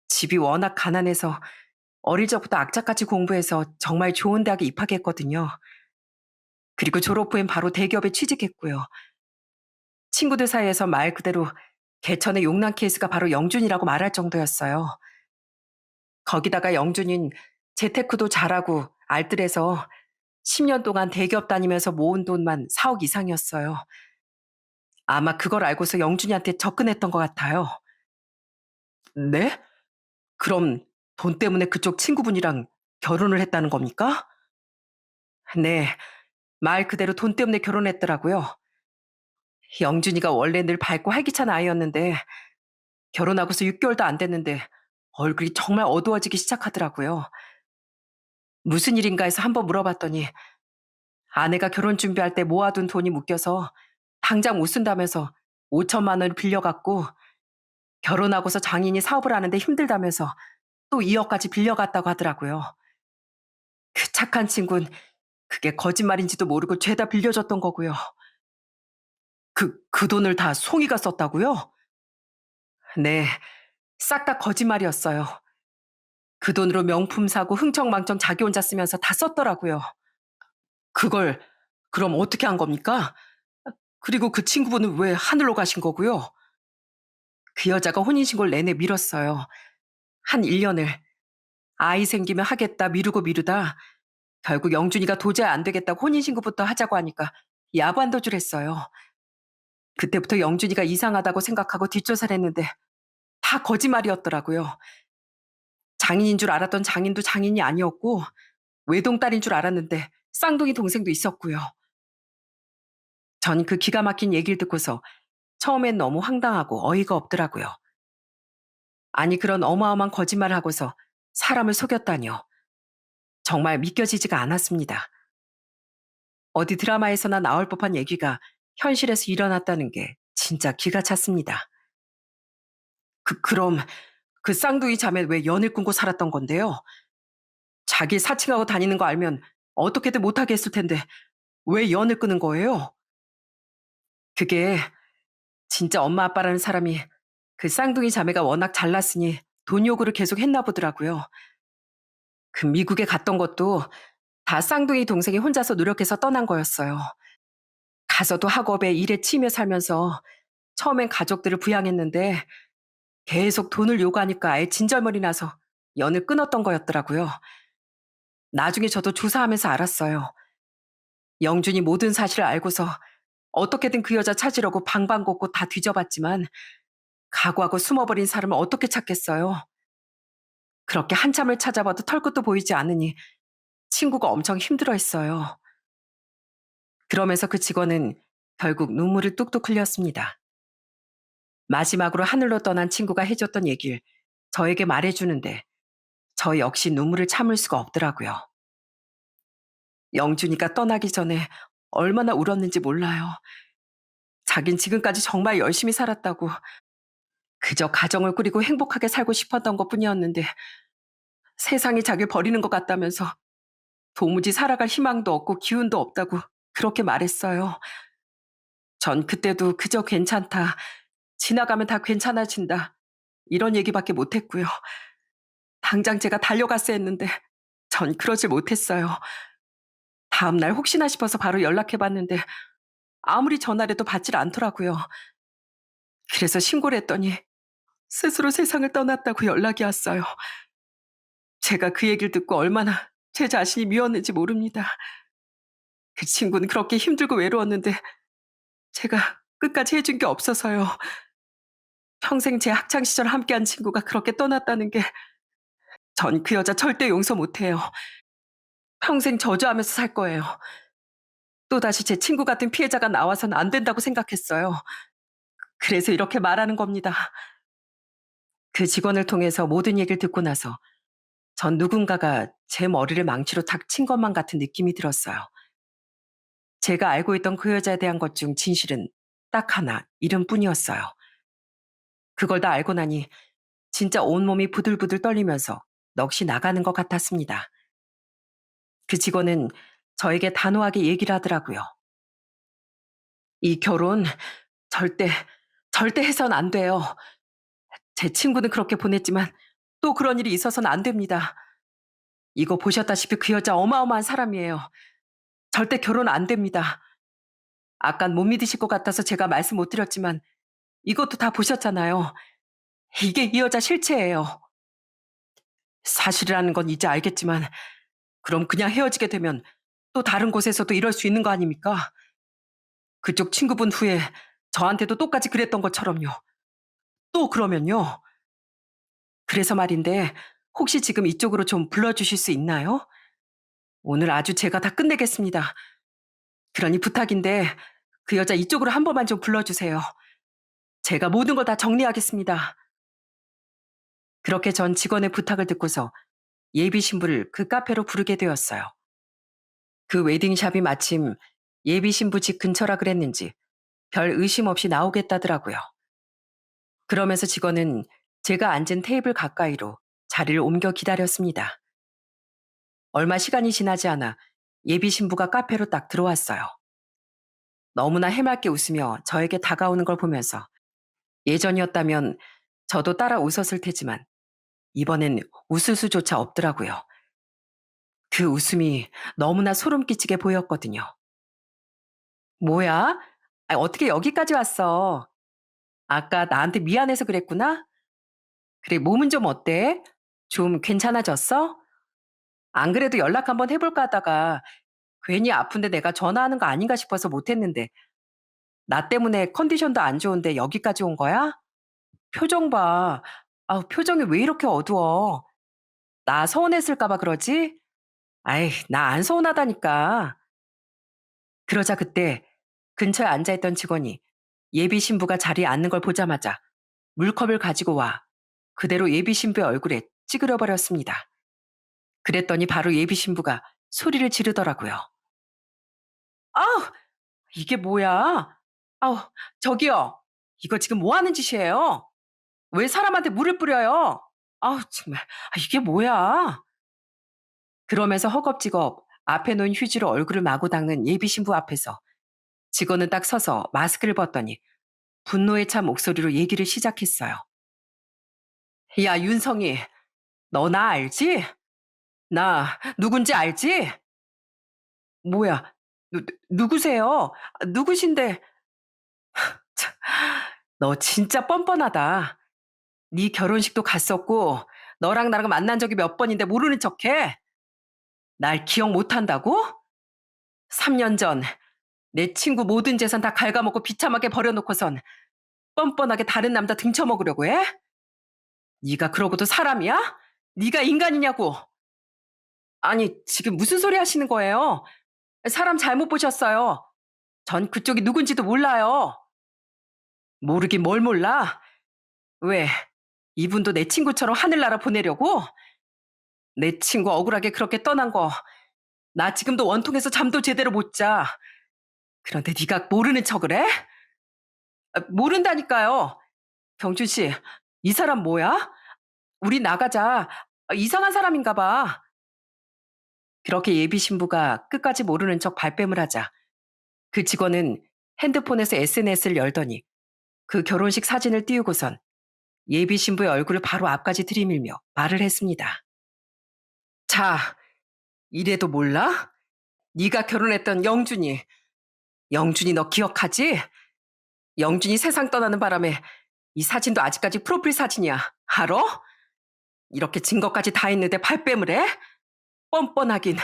집이 워낙 가난해서 어릴 적부터 악착같이 공부해서 정말 좋은 대학에 입학했거든요. 그리고 졸업 후엔 바로 대기업에 취직했고요. 친구들 사이에서 말 그대로 개천의 용난 케이스가 바로 영준이라고 말할 정도였어요. 거기다가 영준인 재테크도 잘하고 알뜰해서 10년 동안 대기업 다니면서 모은 돈만 4억 이상이었어요. 아마 그걸 알고서 영준이한테 접근했던 것 같아요. 네? 그럼 돈 때문에 그쪽 친구분이랑 결혼을 했다는 겁니까? 네, 말 그대로 돈 때문에 결혼했더라고요. 영준이가 원래 늘 밝고 활기찬 아이였는데 결혼하고서 6개월도 안 됐는데 얼굴이 정말 어두워지기 시작하더라고요. 무슨 일인가 해서 한번 물어봤더니 아내가 결혼 준비할 때 모아둔 돈이 묶여서 당장 못 쓴다면서 5천만 원을 빌려갔고 결혼하고서 장인이 사업을 하는데 힘들다면서 또 2억까지 빌려갔다고 하더라고요. 그 착한 친구는 그게 거짓말인지도 모르고 죄다 빌려줬던 거고요. 그 돈을 다 송이가 썼다고요? 네, 싹 다 거짓말이었어요. 그 돈으로 명품 사고 흥청망청 자기 혼자 쓰면서 다 썼더라고요. 그걸 그럼 어떻게 한 겁니까? 그리고 그 친구분은 왜 하늘로 가신 거고요? 그 여자가 혼인신고를 내내 미뤘어요. 한 1년을. 아이 생기면 하겠다 미루고 미루다 결국 영준이가 도저히 안 되겠다고 혼인신고부터 하자고 하니까 야반도주를 했어요. 그때부터 영준이가 이상하다고 생각하고 뒷조사를 했는데 다 거짓말이었더라고요. 장인인 줄 알았던 장인도 장인이 아니었고 외동딸인 줄 알았는데 쌍둥이 동생도 있었고요. 전 그 기가 막힌 얘기를 듣고서 처음엔 너무 황당하고 어이가 없더라고요. 아니 그런 어마어마한 거짓말을 하고서 사람을 속였다니요. 정말 믿겨지지가 않았습니다. 어디 드라마에서나 나올 법한 얘기가 현실에서 일어났다는 게 진짜 기가 찼습니다. 그럼 그 쌍둥이 자매 왜 연을 끊고 살았던 건데요? 자기 사칭하고 다니는 거 알면 어떻게든 못하게 했을 텐데 왜 연을 끊은 거예요? 그게 진짜 엄마 아빠라는 사람이 그 쌍둥이 자매가 워낙 잘났으니 돈 요구를 계속 했나 보더라고요. 그 미국에 갔던 것도 다 쌍둥이 동생이 혼자서 노력해서 떠난 거였어요. 가서도 학업에 일에 치이며 살면서 처음엔 가족들을 부양했는데 계속 돈을 요구하니까 아예 진절머리 나서 연을 끊었던 거였더라고요. 나중에 저도 조사하면서 알았어요. 영준이 모든 사실을 알고서 어떻게든 그 여자 찾으려고 방방곡곡 다 뒤져봤지만 각오하고 숨어버린 사람을 어떻게 찾겠어요. 그렇게 한참을 찾아봐도 털끝도 보이지 않으니 친구가 엄청 힘들어했어요. 그러면서 그 직원은 결국 눈물을 뚝뚝 흘렸습니다. 마지막으로 하늘로 떠난 친구가 해줬던 얘기를 저에게 말해주는데 저 역시 눈물을 참을 수가 없더라고요. 영준이가 떠나기 전에 얼마나 울었는지 몰라요. 자긴 지금까지 정말 열심히 살았다고 그저 가정을 꾸리고 행복하게 살고 싶었던 것뿐이었는데 세상이 자기를 버리는 것 같다면서 도무지 살아갈 희망도 없고 기운도 없다고 그렇게 말했어요. 전 그때도 그저 괜찮다. 지나가면 다 괜찮아진다. 이런 얘기밖에 못했고요. 당장 제가 달려갔어야 했는데 전 그러지 못했어요. 다음 날 혹시나 싶어서 바로 연락해봤는데 아무리 전화를 해도 받질 않더라고요. 그래서 신고를 했더니 스스로 세상을 떠났다고 연락이 왔어요. 제가 그 얘기를 듣고 얼마나 제 자신이 미웠는지 모릅니다. 그 친구는 그렇게 힘들고 외로웠는데 제가 끝까지 해준 게 없어서요. 평생 제 학창 시절 함께한 친구가 그렇게 떠났다는 게 전 그 여자 절대 용서 못해요. 평생 저주하면서 살 거예요. 또다시 제 친구 같은 피해자가 나와서는 안 된다고 생각했어요. 그래서 이렇게 말하는 겁니다. 그 직원을 통해서 모든 얘기를 듣고 나서 전 누군가가 제 머리를 망치로 탁 친 것만 같은 느낌이 들었어요. 제가 알고 있던 그 여자에 대한 것 중 진실은 딱 하나, 이름뿐이었어요. 그걸 다 알고 나니 진짜 온몸이 부들부들 떨리면서 넋이 나가는 것 같았습니다. 그 직원은 저에게 단호하게 얘기를 하더라고요. 이 결혼 절대, 절대 해선 안 돼요. 제 친구는 그렇게 보냈지만 또 그런 일이 있어서는 안 됩니다. 이거 보셨다시피 그 여자 어마어마한 사람이에요. 절대 결혼 안 됩니다. 아깐 못 믿으실 것 같아서 제가 말씀 못 드렸지만 이것도 다 보셨잖아요. 이게 이 여자 실체예요. 사실이라는 건 이제 알겠지만 그럼 그냥 헤어지게 되면 또 다른 곳에서도 이럴 수 있는 거 아닙니까? 그쪽 친구분 후에 저한테도 똑같이 그랬던 것처럼요. 또 그러면요. 그래서 말인데 혹시 지금 이쪽으로 좀 불러주실 수 있나요? 오늘 아주 제가 다 끝내겠습니다. 그러니 부탁인데 그 여자 이쪽으로 한 번만 좀 불러주세요. 제가 모든 걸 다 정리하겠습니다. 그렇게 전 직원의 부탁을 듣고서 예비 신부를 그 카페로 부르게 되었어요. 그 웨딩샵이 마침 예비 신부 집 근처라 그랬는지 별 의심 없이 나오겠다더라고요. 그러면서 직원은 제가 앉은 테이블 가까이로 자리를 옮겨 기다렸습니다. 얼마 시간이 지나지 않아 예비 신부가 카페로 딱 들어왔어요. 너무나 해맑게 웃으며 저에게 다가오는 걸 보면서 예전이었다면 저도 따라 웃었을 테지만 이번엔 웃을 수조차 없더라고요. 그 웃음이 너무나 소름 끼치게 보였거든요. 뭐야? 어떻게 여기까지 왔어? 아까 나한테 미안해서 그랬구나? 그래, 몸은 좀 어때? 좀 괜찮아졌어? 안 그래도 연락 한번 해볼까 하다가 괜히 아픈데 내가 전화하는 거 아닌가 싶어서 못했는데 나 때문에 컨디션도 안 좋은데 여기까지 온 거야? 표정 봐. 아우, 표정이 왜 이렇게 어두워? 나 서운했을까 봐 그러지? 아이, 나 안 서운하다니까. 그러자 그때 근처에 앉아있던 직원이 예비 신부가 자리에 앉는 걸 보자마자 물컵을 가지고 와 그대로 예비 신부의 얼굴에 찌그려 버렸습니다. 그랬더니 바로 예비 신부가 소리를 지르더라고요. 아우, 이게 뭐야? 아우, 저기요. 이거 지금 뭐 하는 짓이에요? 왜 사람한테 물을 뿌려요? 아우, 정말. 이게 뭐야? 그러면서 허겁지겁 앞에 놓인 휴지로 얼굴을 마구 닦는 예비 신부 앞에서 직원은 딱 서서 마스크를 벗더니 분노에 찬 목소리로 얘기를 시작했어요. 야, 윤성이, 너 나 알지? 나 누군지 알지? 뭐야? 누구세요? 누구신데? 참, 너 진짜 뻔뻔하다. 네 결혼식도 갔었고 너랑 나랑 만난 적이 몇 번인데 모르는 척해? 날 기억 못한다고? 3년 전 내 친구 모든 재산 다 갉아먹고 비참하게 버려놓고선 뻔뻔하게 다른 남자 등쳐먹으려고 해? 네가 그러고도 사람이야? 네가 인간이냐고? 아니, 지금 무슨 소리 하시는 거예요? 사람 잘못 보셨어요. 전 그쪽이 누군지도 몰라요. 모르긴 뭘 몰라? 왜? 이분도 내 친구처럼 하늘나라 보내려고? 내 친구 억울하게 그렇게 떠난 거, 나 지금도 원통해서 잠도 제대로 못 자. 그런데 네가 모르는 척을 해? 모른다니까요. 경준 씨, 이 사람 뭐야? 우리 나가자. 이상한 사람인가 봐. 그렇게 예비 신부가 끝까지 모르는 척 발뺌을 하자 그 직원은 핸드폰에서 SNS를 열더니 그 결혼식 사진을 띄우고선 예비 신부의 얼굴을 바로 앞까지 들이밀며 말을 했습니다. 자, 이래도 몰라? 네가 결혼했던 영준이. 영준이 너 기억하지? 영준이 세상 떠나는 바람에 이 사진도 아직까지 프로필 사진이야. 알아? 이렇게 증거까지 다 있는데 발뺌을 해? 뻔뻔하긴.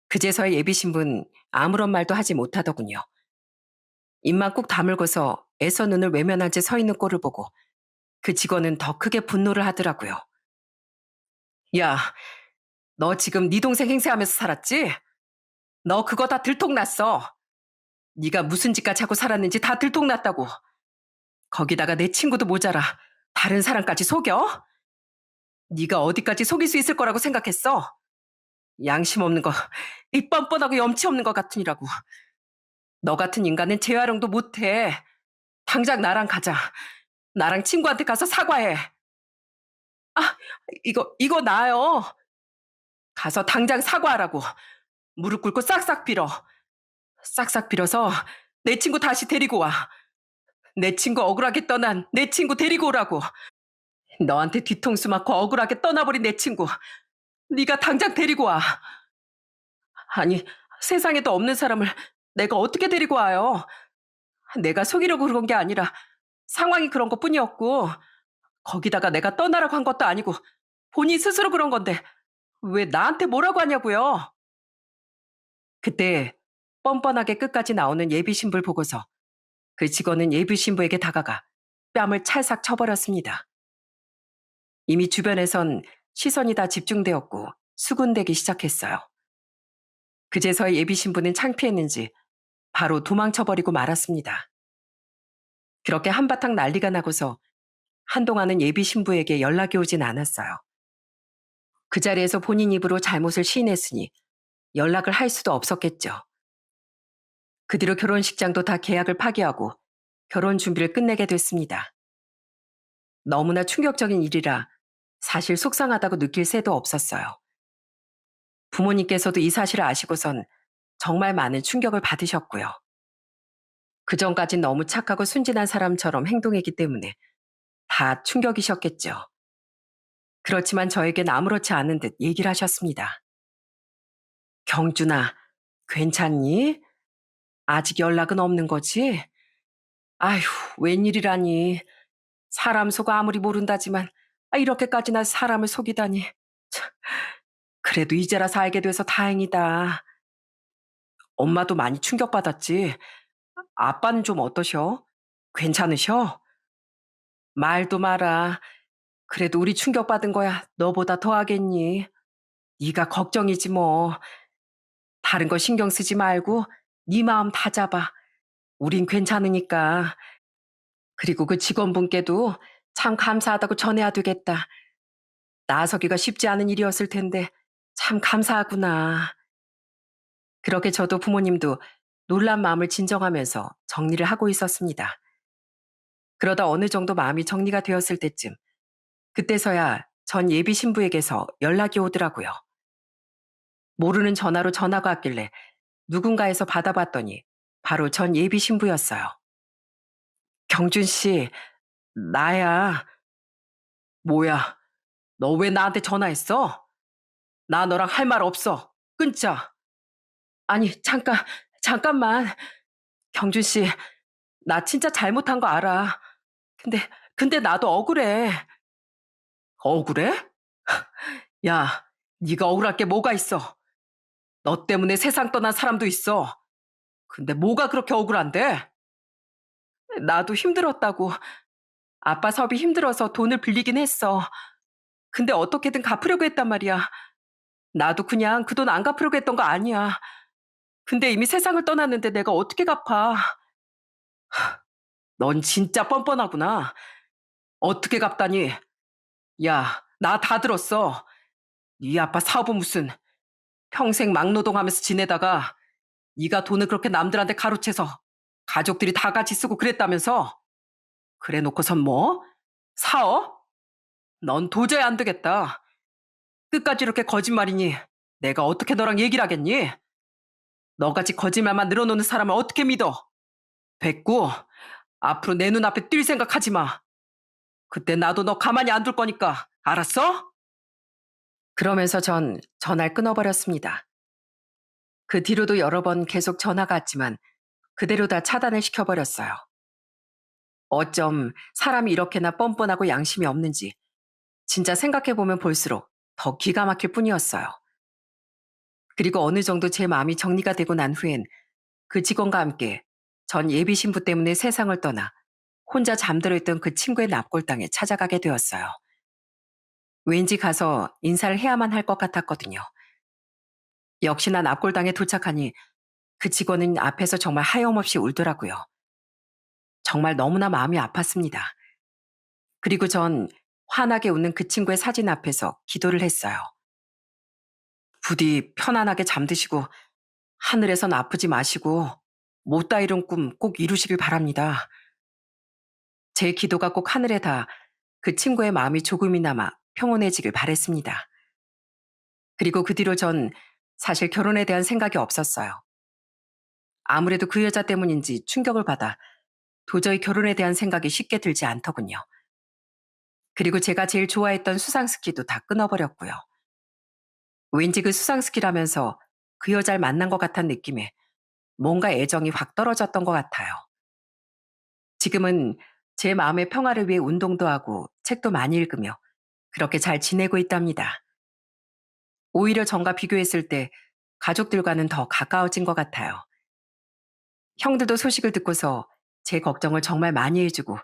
그제서야 예비 신부는 아무런 말도 하지 못하더군요. 입만 꾹 다물고서 애써 눈을 외면한 채 서 있는 꼴을 보고 그 직원은 더 크게 분노를 하더라고요. 야, 너 지금 네 동생 행세하면서 살았지? 너 그거 다 들통났어. 네가 무슨 짓까지 하고 살았는지 다 들통났다고. 거기다가 내 친구도 모자라 다른 사람까지 속여? 네가 어디까지 속일 수 있을 거라고 생각했어? 양심 없는 거, 이 뻔뻔하고 염치 없는 것 같으니라고. 너 같은 인간은 재활용도 못해. 당장 나랑 가자. 나랑 친구한테 가서 사과해. 아, 이거 나요. 가서 당장 사과하라고. 무릎 꿇고 싹싹 빌어. 싹싹 빌어서 내 친구 다시 데리고 와. 내 친구 억울하게 떠난 내 친구 데리고 오라고. 너한테 뒤통수 맞고 억울하게 떠나버린 내 친구. 네가 당장 데리고 와. 아니, 세상에도 없는 사람을 내가 어떻게 데리고 와요? 내가 속이려고 그런 게 아니라 상황이 그런 것뿐이었고 거기다가 내가 떠나라고 한 것도 아니고 본인 스스로 그런 건데 왜 나한테 뭐라고 하냐고요? 그때 뻔뻔하게 끝까지 나오는 예비 신부를 보고서 그 직원은 예비 신부에게 다가가 뺨을 찰싹 쳐버렸습니다. 이미 주변에선 시선이 다 집중되었고 수군대기 시작했어요. 그제서야 예비 신부는 창피했는지 바로 도망쳐버리고 말았습니다. 그렇게 한바탕 난리가 나고서 한동안은 예비 신부에게 연락이 오진 않았어요. 그 자리에서 본인 입으로 잘못을 시인했으니 연락을 할 수도 없었겠죠. 그 뒤로 결혼식장도 다 계약을 파기하고 결혼 준비를 끝내게 됐습니다. 너무나 충격적인 일이라 사실 속상하다고 느낄 새도 없었어요. 부모님께서도 이 사실을 아시고선 정말 많은 충격을 받으셨고요. 그전까진 너무 착하고 순진한 사람처럼 행동했기 때문에 다 충격이셨겠죠. 그렇지만 저에겐 아무렇지 않은 듯 얘기를 하셨습니다. 경준아, 괜찮니? 아직 연락은 없는 거지? 아휴, 웬일이라니. 사람 속 아무리 모른다지만 이렇게까지나 사람을 속이다니. 참, 그래도 이제라서 알게 돼서 다행이다. 엄마도 많이 충격받았지. 아빠는 좀 어떠셔? 괜찮으셔? 말도 마라. 그래도 우리 충격받은 거야 너보다 더 하겠니? 네가 걱정이지 뭐. 다른 거 신경 쓰지 말고 네 마음 다 잡아. 우린 괜찮으니까. 그리고 그 직원분께도 참 감사하다고 전해야 되겠다. 나서기가 쉽지 않은 일이었을 텐데 참 감사하구나. 그렇게 저도 부모님도 놀란 마음을 진정하면서 정리를 하고 있었습니다. 그러다 어느 정도 마음이 정리가 되었을 때쯤 그때서야 전 예비 신부에게서 연락이 오더라고요. 모르는 전화로 전화가 왔길래 누군가에서 받아봤더니 바로 전 예비 신부였어요. 경준 씨, 나야. 뭐야, 너 왜 나한테 전화했어? 나 너랑 할 말 없어. 끊자. 아니, 잠깐만. 경준 씨, 나 진짜 잘못한 거 알아. 근데, 근데 나도 억울해. 억울해? 야, 네가 억울할 게 뭐가 있어? 너 때문에 세상 떠난 사람도 있어. 근데 뭐가 그렇게 억울한데? 나도 힘들었다고. 아빠 사업이 힘들어서 돈을 빌리긴 했어. 근데 어떻게든 갚으려고 했단 말이야. 나도 그냥 그 돈 안 갚으려고 했던 거 아니야. 근데 이미 세상을 떠났는데 내가 어떻게 갚아? 넌 진짜 뻔뻔하구나. 어떻게 갚다니? 야, 나 다 들었어. 네 아빠 사업은 무슨 평생 막노동하면서 지내다가 네가 돈을 그렇게 남들한테 가로채서 가족들이 다 같이 쓰고 그랬다면서? 그래 놓고선 뭐? 사업? 넌 도저히 안 되겠다. 끝까지 이렇게 거짓말이니 내가 어떻게 너랑 얘기를 하겠니? 너같이 거짓말만 늘어놓는 사람을 어떻게 믿어? 됐고, 앞으로 내 눈앞에 뛸 생각하지 마. 그때 나도 너 가만히 안 둘 거니까. 알았어? 그러면서 전 전화를 끊어버렸습니다. 그 뒤로도 여러 번 계속 전화가 왔지만 그대로 다 차단을 시켜버렸어요. 어쩜 사람이 이렇게나 뻔뻔하고 양심이 없는지 진짜 생각해보면 볼수록 더 기가 막힐 뿐이었어요. 그리고 어느 정도 제 마음이 정리가 되고 난 후엔 그 직원과 함께 전 예비 신부 때문에 세상을 떠나 혼자 잠들어 있던 그 친구의 납골당에 찾아가게 되었어요. 왠지 가서 인사를 해야만 할 것 같았거든요. 역시나 납골당에 도착하니 그 직원은 앞에서 정말 하염없이 울더라고요. 정말 너무나 마음이 아팠습니다. 그리고 전 환하게 웃는 그 친구의 사진 앞에서 기도를 했어요. 부디 편안하게 잠드시고 하늘에선 아프지 마시고 못다 이룬 꿈 꼭 이루시길 바랍니다. 제 기도가 꼭 하늘에 닿아 그 친구의 마음이 조금이나마 평온해지길 바랬습니다. 그리고 그 뒤로 전 사실 결혼에 대한 생각이 없었어요. 아무래도 그 여자 때문인지 충격을 받아 도저히 결혼에 대한 생각이 쉽게 들지 않더군요. 그리고 제가 제일 좋아했던 수상스키도 다 끊어버렸고요. 왠지 그 수상스키라면서 그 여자를 만난 것 같은 느낌에 뭔가 애정이 확 떨어졌던 것 같아요. 지금은 제 마음의 평화를 위해 운동도 하고 책도 많이 읽으며 그렇게 잘 지내고 있답니다. 오히려 전과 비교했을 때 가족들과는 더 가까워진 것 같아요. 형들도 소식을 듣고서 제 걱정을 정말 많이 해주고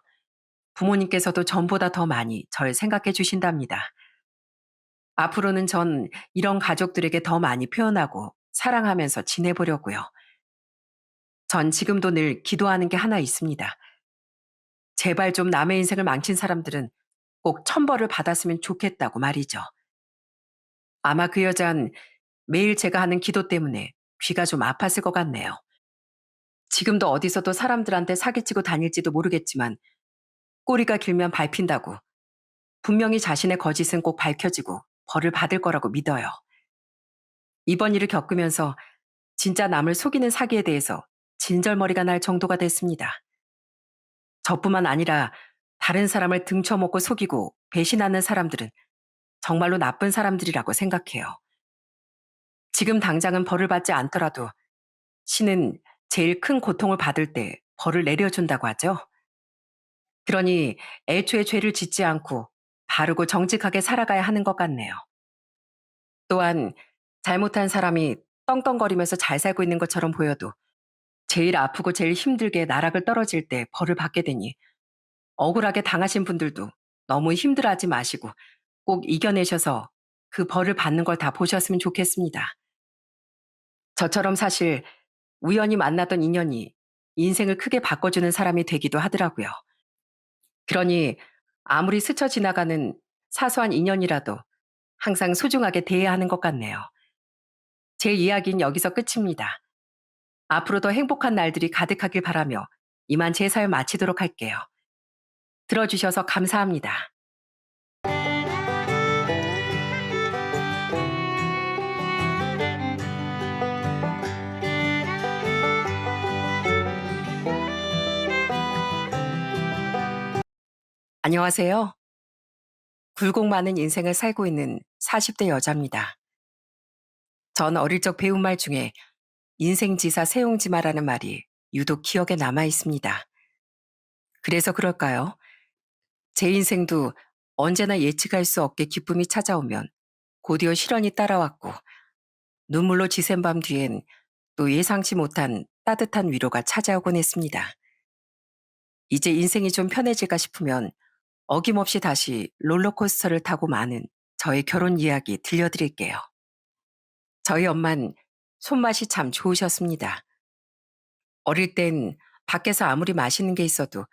부모님께서도 전보다 더 많이 절 생각해 주신답니다. 앞으로는 전 이런 가족들에게 더 많이 표현하고 사랑하면서 지내보려고요. 전 지금도 늘 기도하는 게 하나 있습니다. 제발 좀 남의 인생을 망친 사람들은 꼭 천벌을 받았으면 좋겠다고 말이죠. 아마 그 여잔 매일 제가 하는 기도 때문에 귀가 좀 아팠을 것 같네요. 지금도 어디서도 사람들한테 사기치고 다닐지도 모르겠지만 꼬리가 길면 밟힌다고 분명히 자신의 거짓은 꼭 밝혀지고 벌을 받을 거라고 믿어요. 이번 일을 겪으면서 진짜 남을 속이는 사기에 대해서 진절머리가 날 정도가 됐습니다. 저뿐만 아니라 다른 사람을 등쳐먹고 속이고 배신하는 사람들은 정말로 나쁜 사람들이라고 생각해요. 지금 당장은 벌을 받지 않더라도 신은 제일 큰 고통을 받을 때 벌을 내려준다고 하죠. 그러니 애초에 죄를 짓지 않고 바르고 정직하게 살아가야 하는 것 같네요. 또한 잘못한 사람이 떵떵거리면서 잘 살고 있는 것처럼 보여도 제일 아프고 제일 힘들게 나락을 떨어질 때 벌을 받게 되니 억울하게 당하신 분들도 너무 힘들어하지 마시고 꼭 이겨내셔서 그 벌을 받는 걸 다 보셨으면 좋겠습니다. 저처럼 사실 우연히 만났던 인연이 인생을 크게 바꿔주는 사람이 되기도 하더라고요. 그러니 아무리 스쳐 지나가는 사소한 인연이라도 항상 소중하게 대해야 하는 것 같네요. 제 이야기는 여기서 끝입니다. 앞으로 더 행복한 날들이 가득하길 바라며 이만 제 사연 마치도록 할게요. 들어주셔서 감사합니다. 안녕하세요. 굴곡 많은 인생을 살고 있는 40대 여자입니다. 전 어릴 적 배운 말 중에 인생지사 세용지마라는 말이 유독 기억에 남아 있습니다. 그래서 그럴까요? 제 인생도 언제나 예측할 수 없게 기쁨이 찾아오면 곧이어 실현이 따라왔고 눈물로 지샌 밤 뒤엔 또 예상치 못한 따뜻한 위로가 찾아오곤 했습니다. 이제 인생이 좀 편해질까 싶으면 어김없이 다시 롤러코스터를 타고 마는 저의 결혼 이야기 들려드릴게요. 저희 엄만 손맛이 참 좋으셨습니다. 어릴 땐 밖에서 아무리 맛있는 게 있어도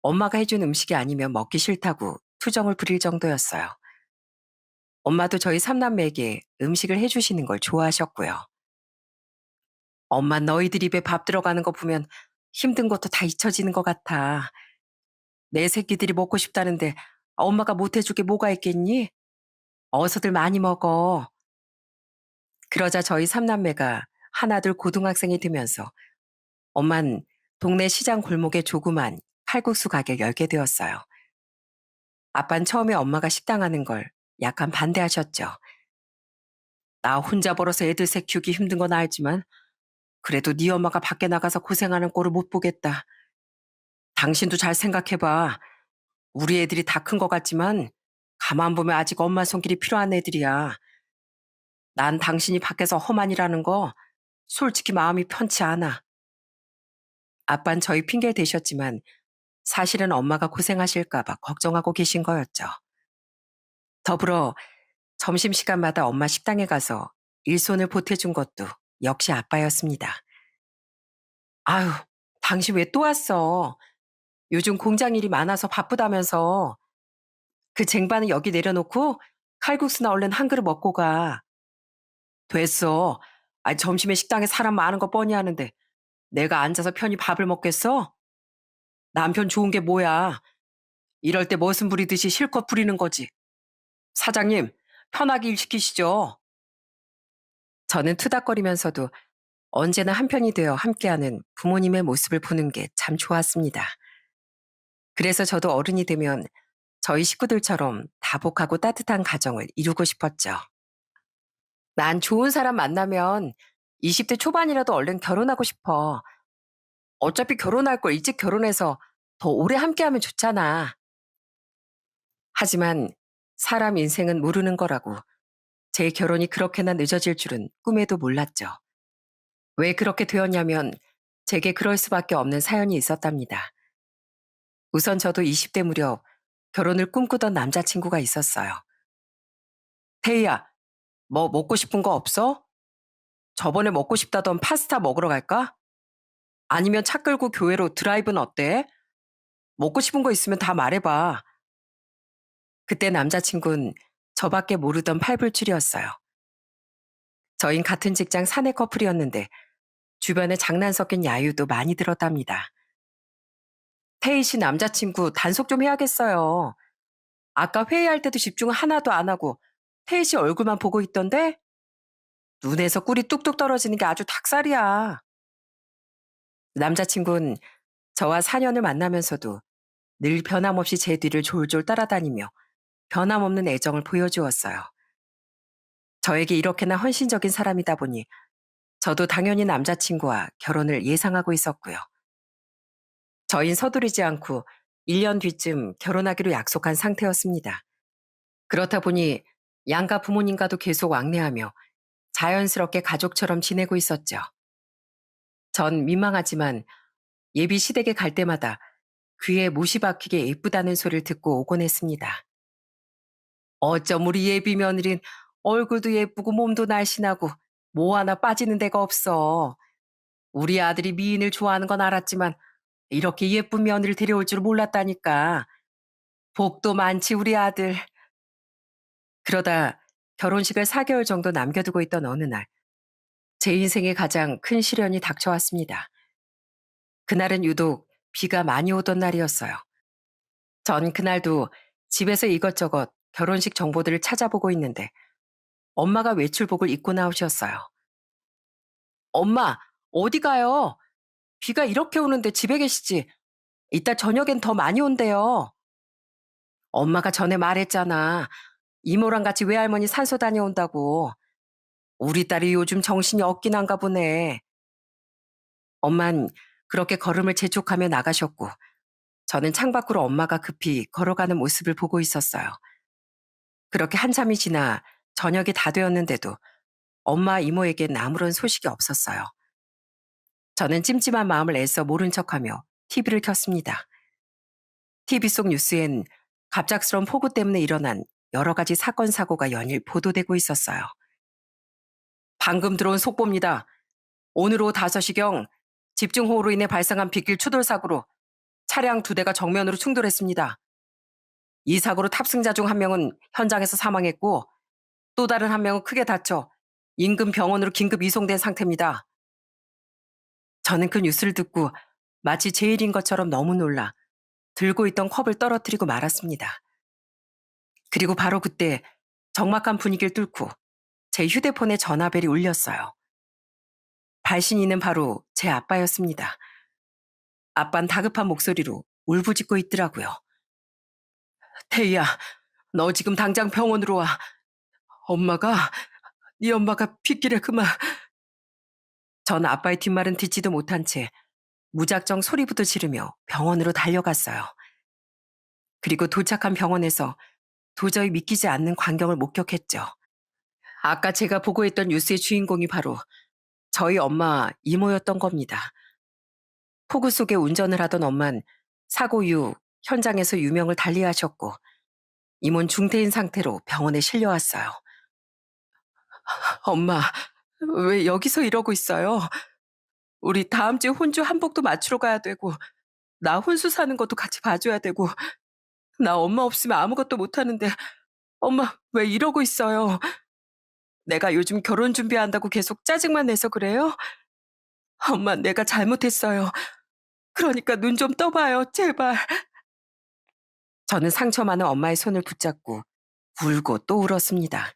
엄마가 해준 음식이 아니면 먹기 싫다고 투정을 부릴 정도였어요. 엄마도 저희 삼남매에게 음식을 해주시는 걸 좋아하셨고요. 엄마 너희들 입에 밥 들어가는 거 보면 힘든 것도 다 잊혀지는 것 같아. 내 새끼들이 먹고 싶다는데 엄마가 못 해줄 게 뭐가 있겠니? 어서들 많이 먹어. 그러자 저희 삼남매가 하나둘 고등학생이 되면서 엄만 동네 시장 골목에 조그만 칼국수 가게를 열게 되었어요. 아빤 처음에 엄마가 식당 하는 걸 약간 반대하셨죠. 나 혼자 벌어서 애들 새 키우기 힘든 건 알지만 그래도 네 엄마가 밖에 나가서 고생하는 꼴을 못 보겠다. 당신도 잘 생각해봐. 우리 애들이 다 큰 것 같지만 가만 보면 아직 엄마 손길이 필요한 애들이야. 난 당신이 밖에서 험한 일하는 거 솔직히 마음이 편치 않아. 아빤 저희 핑계 대셨지만 사실은 엄마가 고생하실까봐 걱정하고 계신 거였죠. 더불어 점심시간마다 엄마 식당에 가서 일손을 보태준 것도 역시 아빠였습니다. 아유, 당신 왜 또 왔어? 요즘 공장 일이 많아서 바쁘다면서. 그 쟁반은 여기 내려놓고 칼국수나 얼른 한 그릇 먹고 가. 됐어. 아, 점심에 식당에 사람 많은 거 뻔히 아는데 내가 앉아서 편히 밥을 먹겠어? 남편 좋은 게 뭐야? 이럴 때 머슴 부리듯이 실컷 부리는 거지. 사장님, 편하게 일 시키시죠. 저는 투닥거리면서도 언제나 한편이 되어 함께하는 부모님의 모습을 보는 게 참 좋았습니다. 그래서 저도 어른이 되면 저희 식구들처럼 다복하고 따뜻한 가정을 이루고 싶었죠. 난 좋은 사람 만나면 20대 초반이라도 얼른 결혼하고 싶어. 어차피 결혼할 걸 일찍 결혼해서 더 오래 함께하면 좋잖아. 하지만 사람 인생은 모르는 거라고 제 결혼이 그렇게나 늦어질 줄은 꿈에도 몰랐죠. 왜 그렇게 되었냐면 제게 그럴 수밖에 없는 사연이 있었답니다. 우선 저도 20대 무렵 결혼을 꿈꾸던 남자친구가 있었어요. 태희야, 뭐 먹고 싶은 거 없어? 저번에 먹고 싶다던 파스타 먹으러 갈까? 아니면 차 끌고 교회로 드라이브는 어때? 먹고 싶은 거 있으면 다 말해봐. 그때 남자친구는 저밖에 모르던 팔불출이었어요. 저흰 같은 직장 사내 커플이었는데 주변에 장난 섞인 야유도 많이 들었답니다. 태희 씨 남자친구 단속 좀 해야겠어요. 아까 회의할 때도 집중 하나도 안 하고 태희 씨 얼굴만 보고 있던데? 눈에서 꿀이 뚝뚝 떨어지는 게 아주 닭살이야. 남자친구는 저와 4년을 만나면서도 늘 변함없이 제 뒤를 졸졸 따라다니며 변함없는 애정을 보여주었어요. 저에게 이렇게나 헌신적인 사람이다 보니 저도 당연히 남자친구와 결혼을 예상하고 있었고요. 저흰 서두르지 않고 1년 뒤쯤 결혼하기로 약속한 상태였습니다. 그렇다 보니 양가 부모님과도 계속 왕래하며 자연스럽게 가족처럼 지내고 있었죠. 전 민망하지만 예비 시댁에 갈 때마다 귀에 못이 박히게 예쁘다는 소리를 듣고 오곤 했습니다. 어쩜 우리 예비 며느린 얼굴도 예쁘고 몸도 날씬하고 뭐 하나 빠지는 데가 없어. 우리 아들이 미인을 좋아하는 건 알았지만 이렇게 예쁜 며느리를 데려올 줄 몰랐다니까. 복도 많지 우리 아들. 그러다 결혼식을 4개월 정도 남겨두고 있던 어느 날, 제 인생의 가장 큰 시련이 닥쳐왔습니다. 그날은 유독 비가 많이 오던 날이었어요. 전 그날도 집에서 이것저것 결혼식 정보들을 찾아보고 있는데 엄마가 외출복을 입고 나오셨어요. 엄마, 어디 가요? 비가 이렇게 오는데 집에 계시지? 이따 저녁엔 더 많이 온대요. 엄마가 전에 말했잖아. 이모랑 같이 외할머니 산소 다녀온다고. 우리 딸이 요즘 정신이 없긴 한가 보네. 엄만 그렇게 걸음을 재촉하며 나가셨고 저는 창밖으로 엄마가 급히 걸어가는 모습을 보고 있었어요. 그렇게 한참이 지나 저녁이 다 되었는데도 엄마 이모에겐 아무런 소식이 없었어요. 저는 찜찜한 마음을 애써 모른 척하며 TV를 켰습니다. TV 속 뉴스엔 갑작스러운 폭우 때문에 일어난 여러 가지 사건 사고가 연일 보도되고 있었어요. 방금 들어온 속보입니다. 오늘 오후 5시경 집중호우로 인해 발생한 빗길 추돌 사고로 차량 2대가 정면으로 충돌했습니다. 이 사고로 탑승자 중 한 명은 현장에서 사망했고 또 다른 한 명은 크게 다쳐 인근 병원으로 긴급 이송된 상태입니다. 저는 그 뉴스를 듣고 마치 제 일인 것처럼 너무 놀라 들고 있던 컵을 떨어뜨리고 말았습니다. 그리고 바로 그때 적막한 분위기를 뚫고 제 휴대폰에 전화벨이 울렸어요. 발신인은 바로 제 아빠였습니다. 아빤 다급한 목소리로 울부짖고 있더라고요. 태희야, 너 지금 당장 병원으로 와. 엄마가, 네 엄마가 빗길에 그만. 전 아빠의 뒷말은 듣지도 못한 채 무작정 소리부터 지르며 병원으로 달려갔어요. 그리고 도착한 병원에서 도저히 믿기지 않는 광경을 목격했죠. 아까 제가 보고 있던 뉴스의 주인공이 바로 저희 엄마 이모였던 겁니다. 폭우 속에 운전을 하던 엄만 사고 이후 현장에서 유명을 달리하셨고 임원 중태인 상태로 병원에 실려왔어요. 엄마, 왜 여기서 이러고 있어요? 우리 다음 주에 혼주 한복도 맞추러 가야 되고 나 혼수 사는 것도 같이 봐줘야 되고 나 엄마 없으면 아무것도 못하는데 엄마 왜 이러고 있어요? 내가 요즘 결혼 준비한다고 계속 짜증만 내서 그래요? 엄마 내가 잘못했어요. 그러니까 눈 좀 떠봐요, 제발. 저는 상처 많은 엄마의 손을 붙잡고 울고 또 울었습니다.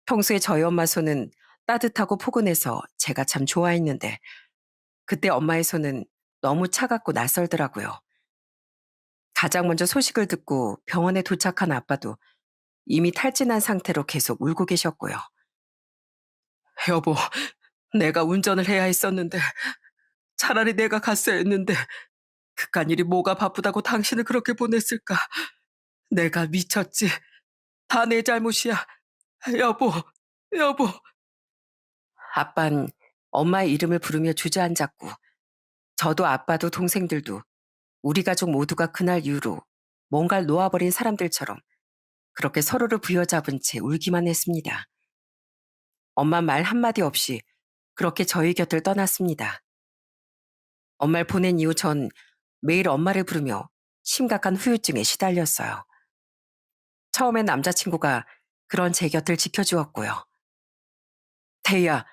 평소에 저희 엄마 손은 따뜻하고 포근해서 제가 참 좋아했는데 그때 엄마의 손은 너무 차갑고 낯설더라고요. 가장 먼저 소식을 듣고 병원에 도착한 아빠도 이미 탈진한 상태로 계속 울고 계셨고요. 여보, 내가 운전을 해야 했었는데 차라리 내가 갔어야 했는데 그깟 일이 뭐가 바쁘다고 당신을 그렇게 보냈을까? 내가 미쳤지. 다 내 잘못이야. 여보, 여보. 아빤 엄마의 이름을 부르며 주저앉았고 저도 아빠도 동생들도 우리 가족 모두가 그날 이후로 뭔가를 놓아버린 사람들처럼 그렇게 서로를 부여잡은 채 울기만 했습니다. 엄마 말 한마디 없이 그렇게 저희 곁을 떠났습니다. 엄마를 보낸 이후 전 매일 엄마를 부르며 심각한 후유증에 시달렸어요. 처음엔 남자친구가 그런 제 곁을 지켜주었고요. 태희야,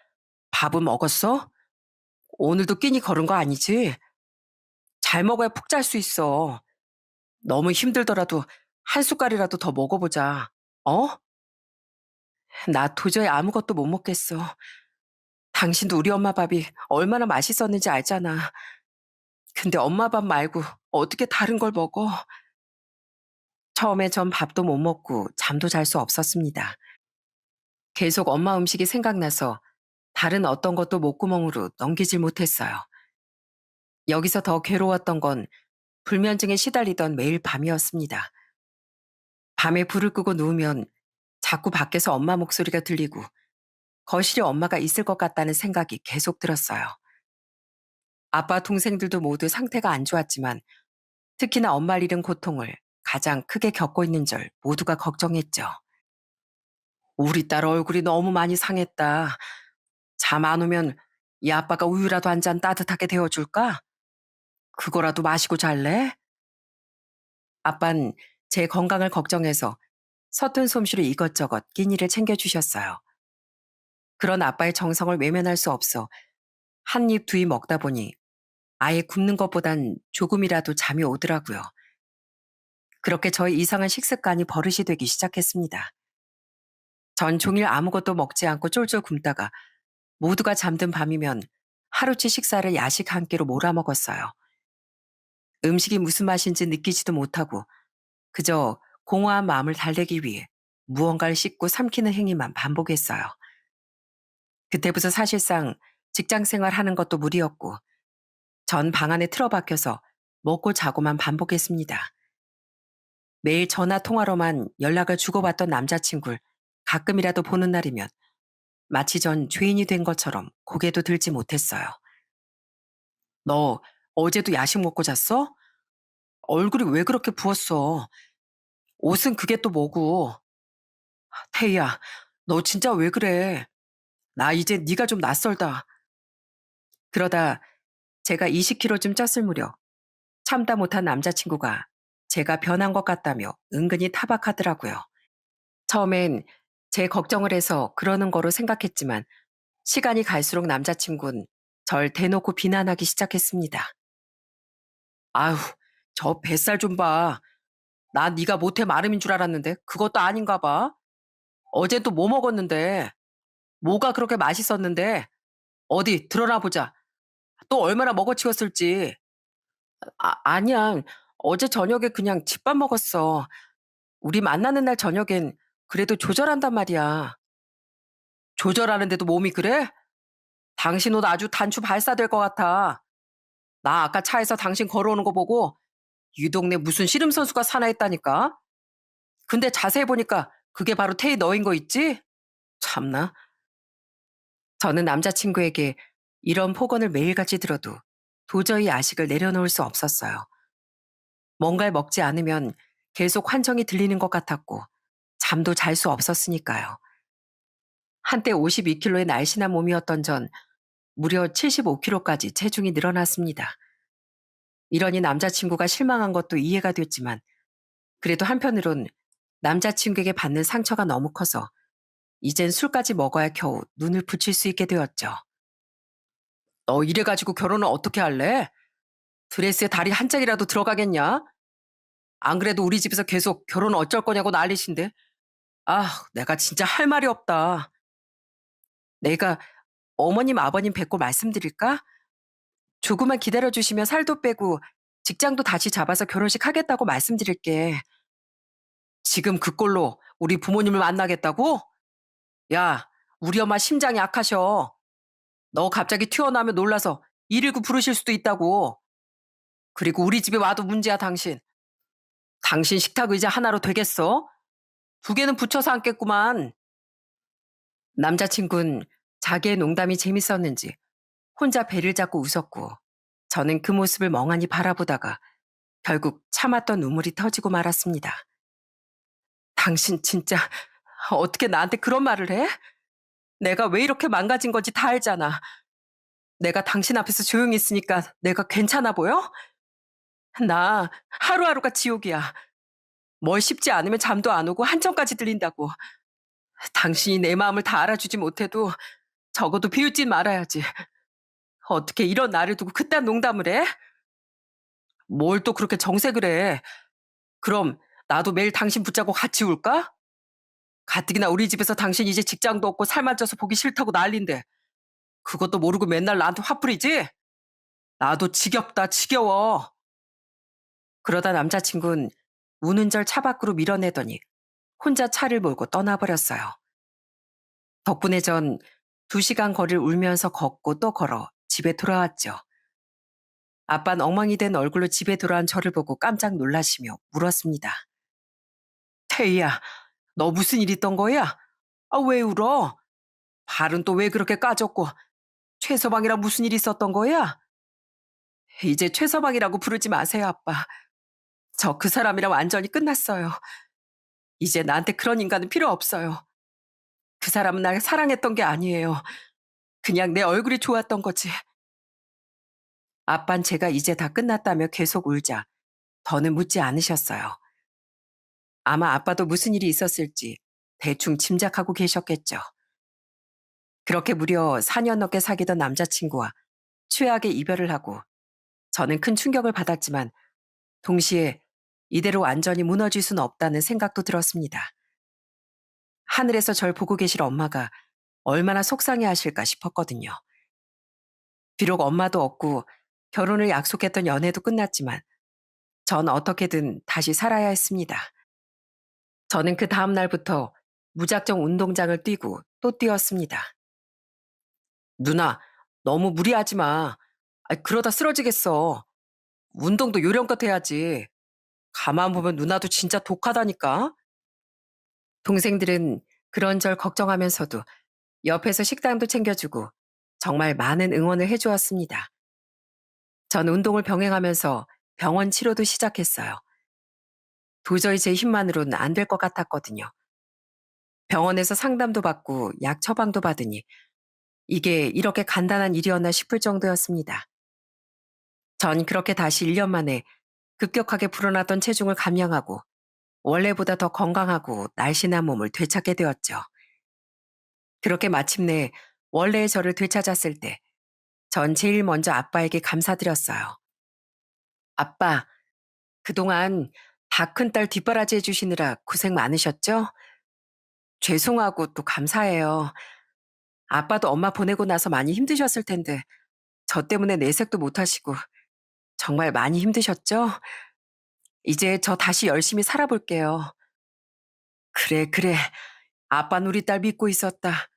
밥은 먹었어? 오늘도 끼니 거른 거 아니지? 잘 먹어야 푹 잘 수 있어. 너무 힘들더라도 한 숟갈이라도 더 먹어보자. 어? 나 도저히 아무것도 못 먹겠어. 당신도 우리 엄마 밥이 얼마나 맛있었는지 알잖아. 근데 엄마 밥 말고 어떻게 다른 걸 먹어? 처음에 전 밥도 못 먹고 잠도 잘 수 없었습니다. 계속 엄마 음식이 생각나서 다른 어떤 것도 목구멍으로 넘기질 못했어요. 여기서 더 괴로웠던 건 불면증에 시달리던 매일 밤이었습니다. 밤에 불을 끄고 누우면 자꾸 밖에서 엄마 목소리가 들리고 거실에 엄마가 있을 것 같다는 생각이 계속 들었어요. 아빠 동생들도 모두 상태가 안 좋았지만 특히나 엄마를 잃은 고통을 가장 크게 겪고 있는 절 모두가 걱정했죠. 우리 딸 얼굴이 너무 많이 상했다. 잠 안 오면 이 아빠가 우유라도 한 잔 따뜻하게 데워줄까? 그거라도 마시고 잘래? 아빤 제 건강을 걱정해서 서툰 솜씨로 이것저것 끼니를 챙겨주셨어요. 그런 아빠의 정성을 외면할 수 없어 한 입 두 입 먹다 보니 아예 굶는 것보단 조금이라도 잠이 오더라고요. 그렇게 저의 이상한 식습관이 버릇이 되기 시작했습니다. 전 종일 아무것도 먹지 않고 쫄쫄 굶다가 모두가 잠든 밤이면 하루치 식사를 야식 한 끼로 몰아먹었어요. 음식이 무슨 맛인지 느끼지도 못하고 그저 공허한 마음을 달래기 위해 무언가를 씹고 삼키는 행위만 반복했어요. 그때부터 사실상 직장 생활하는 것도 무리였고 전 방 안에 틀어박혀서 먹고 자고만 반복했습니다. 매일 전화 통화로만 연락을 주고받던 남자친구를 가끔이라도 보는 날이면 마치 전 죄인이 된 것처럼 고개도 들지 못했어요. 너 어제도 야식 먹고 잤어? 얼굴이 왜 그렇게 부었어? 옷은 그게 또 뭐고? 태희야, 너 진짜 왜 그래? 나 이제 네가 좀 낯설다. 그러다 제가 20kg쯤 쪘을 무렵 참다 못한 남자친구가 제가 변한 것 같다며 은근히 타박하더라고요. 처음엔 제 걱정을 해서 그러는 거로 생각했지만 시간이 갈수록 남자친구는 절 대놓고 비난하기 시작했습니다. 아휴, 저 뱃살 좀 봐. 난 네가 모태 마름인 줄 알았는데 그것도 아닌가 봐. 어제 또 뭐 먹었는데? 뭐가 그렇게 맛있었는데? 어디 드러나 보자. 또 얼마나 먹어치웠을지. 아니야. 어제 저녁에 그냥 집밥 먹었어. 우리 만나는 날 저녁엔 그래도 조절한단 말이야. 조절하는데도 몸이 그래? 당신 옷 아주 단추 발사될 것 같아. 나 아까 차에서 당신 걸어오는 거 보고 이 동네 무슨 씨름 선수가 사나 했다니까. 근데 자세히 보니까 그게 바로 태희 너인 거 있지? 참나. 저는 남자친구에게 이런 폭언을 매일같이 들어도 도저히 야식을 내려놓을 수 없었어요. 뭔가를 먹지 않으면 계속 환청이 들리는 것 같았고 잠도 잘 수 없었으니까요. 한때 52kg의 날씬한 몸이었던 전 무려 75kg까지 체중이 늘어났습니다. 이러니 남자친구가 실망한 것도 이해가 됐지만 그래도 한편으론 남자친구에게 받는 상처가 너무 커서 이젠 술까지 먹어야 겨우 눈을 붙일 수 있게 되었죠. 너 이래가지고 결혼을 어떻게 할래? 드레스에 다리 한 짝이라도 들어가겠냐? 안 그래도 우리 집에서 계속 결혼 어쩔 거냐고 난리신데. 아, 내가 진짜 할 말이 없다. 내가 어머님, 아버님 뵙고 말씀드릴까? 조금만 기다려주시면 살도 빼고 직장도 다시 잡아서 결혼식 하겠다고 말씀드릴게. 지금 그 꼴로 우리 부모님을 만나겠다고? 야, 우리 엄마 심장이 약하셔. 너 갑자기 튀어나오면 놀라서 119 부르실 수도 있다고. 그리고 우리 집에 와도 문제야, 당신. 당신 식탁 의자 하나로 되겠어? 두 개는 붙여서 앉겠구만. 남자친구는 자기의 농담이 재밌었는지 혼자 배를 잡고 웃었고 저는 그 모습을 멍하니 바라보다가 결국 참았던 눈물이 터지고 말았습니다. 당신 진짜 어떻게 나한테 그런 말을 해? 내가 왜 이렇게 망가진 건지 다 알잖아. 내가 당신 앞에서 조용히 있으니까 내가 괜찮아 보여? 나 하루하루가 지옥이야. 뭘 씹지 않으면 잠도 안 오고 한청까지 들린다고. 당신이 내 마음을 다 알아주지 못해도 적어도 비웃진 말아야지. 어떻게 이런 나를 두고 그딴 농담을 해? 뭘 또 그렇게 정색을 해? 그럼 나도 매일 당신 붙잡고 같이 울까? 가뜩이나 우리 집에서 당신 이제 직장도 없고 살만쪄서 보기 싫다고 난린데 그것도 모르고 맨날 나한테 화풀이지? 나도 지겹다 지겨워. 그러다 남자친구는 우는 절 차 밖으로 밀어내더니 혼자 차를 몰고 떠나버렸어요. 덕분에 전 2시간 거리를 울면서 걷고 또 걸어 집에 돌아왔죠. 아빠는 엉망이 된 얼굴로 집에 돌아온 저를 보고 깜짝 놀라시며 물었습니다. 태희야, 너 무슨 일 있던 거야? 아, 왜 울어? 발은 또 왜 그렇게 까졌고 최서방이랑 무슨 일 있었던 거야? 이제 최서방이라고 부르지 마세요, 아빠. 저 그 사람이랑 완전히 끝났어요. 이제 나한테 그런 인간은 필요 없어요. 그 사람은 날 사랑했던 게 아니에요. 그냥 내 얼굴이 좋았던 거지. 아빤 제가 이제 다 끝났다며 계속 울자 더는 묻지 않으셨어요. 아마 아빠도 무슨 일이 있었을지 대충 짐작하고 계셨겠죠. 그렇게 무려 4년 넘게 사귀던 남자친구와 최악의 이별을 하고 저는 큰 충격을 받았지만 동시에 이대로 완전히 무너질 수는 없다는 생각도 들었습니다. 하늘에서 절 보고 계실 엄마가 얼마나 속상해 하실까 싶었거든요. 비록 엄마도 없고 결혼을 약속했던 연애도 끝났지만 전 어떻게든 다시 살아야 했습니다. 저는 그 다음 날부터 무작정 운동장을 뛰고 또 뛰었습니다. 누나, 너무 무리하지 마. 그러다 쓰러지겠어. 운동도 요령껏 해야지. 가만 보면 누나도 진짜 독하다니까. 동생들은 그런절 걱정하면서도 옆에서 식당도 챙겨주고 정말 많은 응원을 해주었습니다. 전 운동을 병행하면서 병원 치료도 시작했어요. 도저히 제 힘만으로는 안 될 것 같았거든요. 병원에서 상담도 받고 약 처방도 받으니 이게 이렇게 간단한 일이었나 싶을 정도였습니다. 전 그렇게 다시 1년 만에 급격하게 불어났던 체중을 감량하고 원래보다 더 건강하고 날씬한 몸을 되찾게 되었죠. 그렇게 마침내 원래의 저를 되찾았을 때 전 제일 먼저 아빠에게 감사드렸어요. 아빠, 그동안 다 큰 딸 뒷바라지 해주시느라 고생 많으셨죠? 죄송하고 또 감사해요. 아빠도 엄마 보내고 나서 많이 힘드셨을 텐데 저 때문에 내색도 못하시고 정말 많이 힘드셨죠? 이제 저 다시 열심히 살아볼게요. 그래, 그래. 아빠는 우리 딸 믿고 있었다.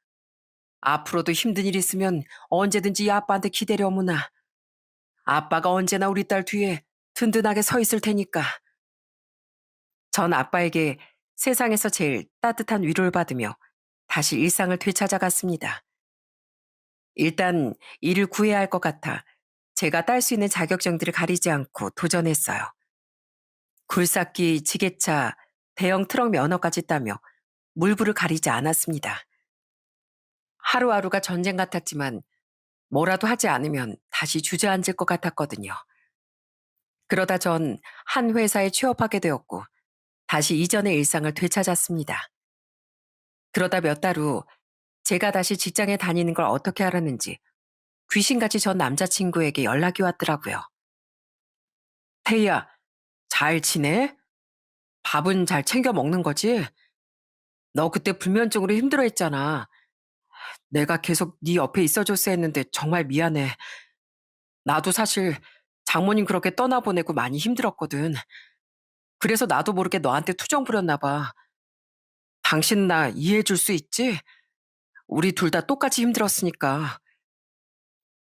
앞으로도 힘든 일 있으면 언제든지 이 아빠한테 기대려무나. 아빠가 언제나 우리 딸 뒤에 든든하게 서 있을 테니까. 전 아빠에게 세상에서 제일 따뜻한 위로를 받으며 다시 일상을 되찾아갔습니다. 일단 일을 구해야 할 것 같아 제가 딸 수 있는 자격증들을 가리지 않고 도전했어요. 굴삭기, 지게차, 대형 트럭 면허까지 따며 물불을 가리지 않았습니다. 하루하루가 전쟁 같았지만 뭐라도 하지 않으면 다시 주저앉을 것 같았거든요. 그러다 전 한 회사에 취업하게 되었고 다시 이전의 일상을 되찾았습니다. 그러다 몇 달 후 제가 다시 직장에 다니는 걸 어떻게 알았는지 귀신같이 전 남자친구에게 연락이 왔더라고요. 태희야, 잘 지내? 밥은 잘 챙겨 먹는 거지? 너 그때 불면증으로 힘들어했잖아. 내가 계속 네 옆에 있어줬어야 했는데 정말 미안해. 나도 사실 장모님 그렇게 떠나보내고 많이 힘들었거든. 그래서 나도 모르게 너한테 투정 부렸나 봐. 당신 나 이해해 줄 수 있지? 우리 둘 다 똑같이 힘들었으니까.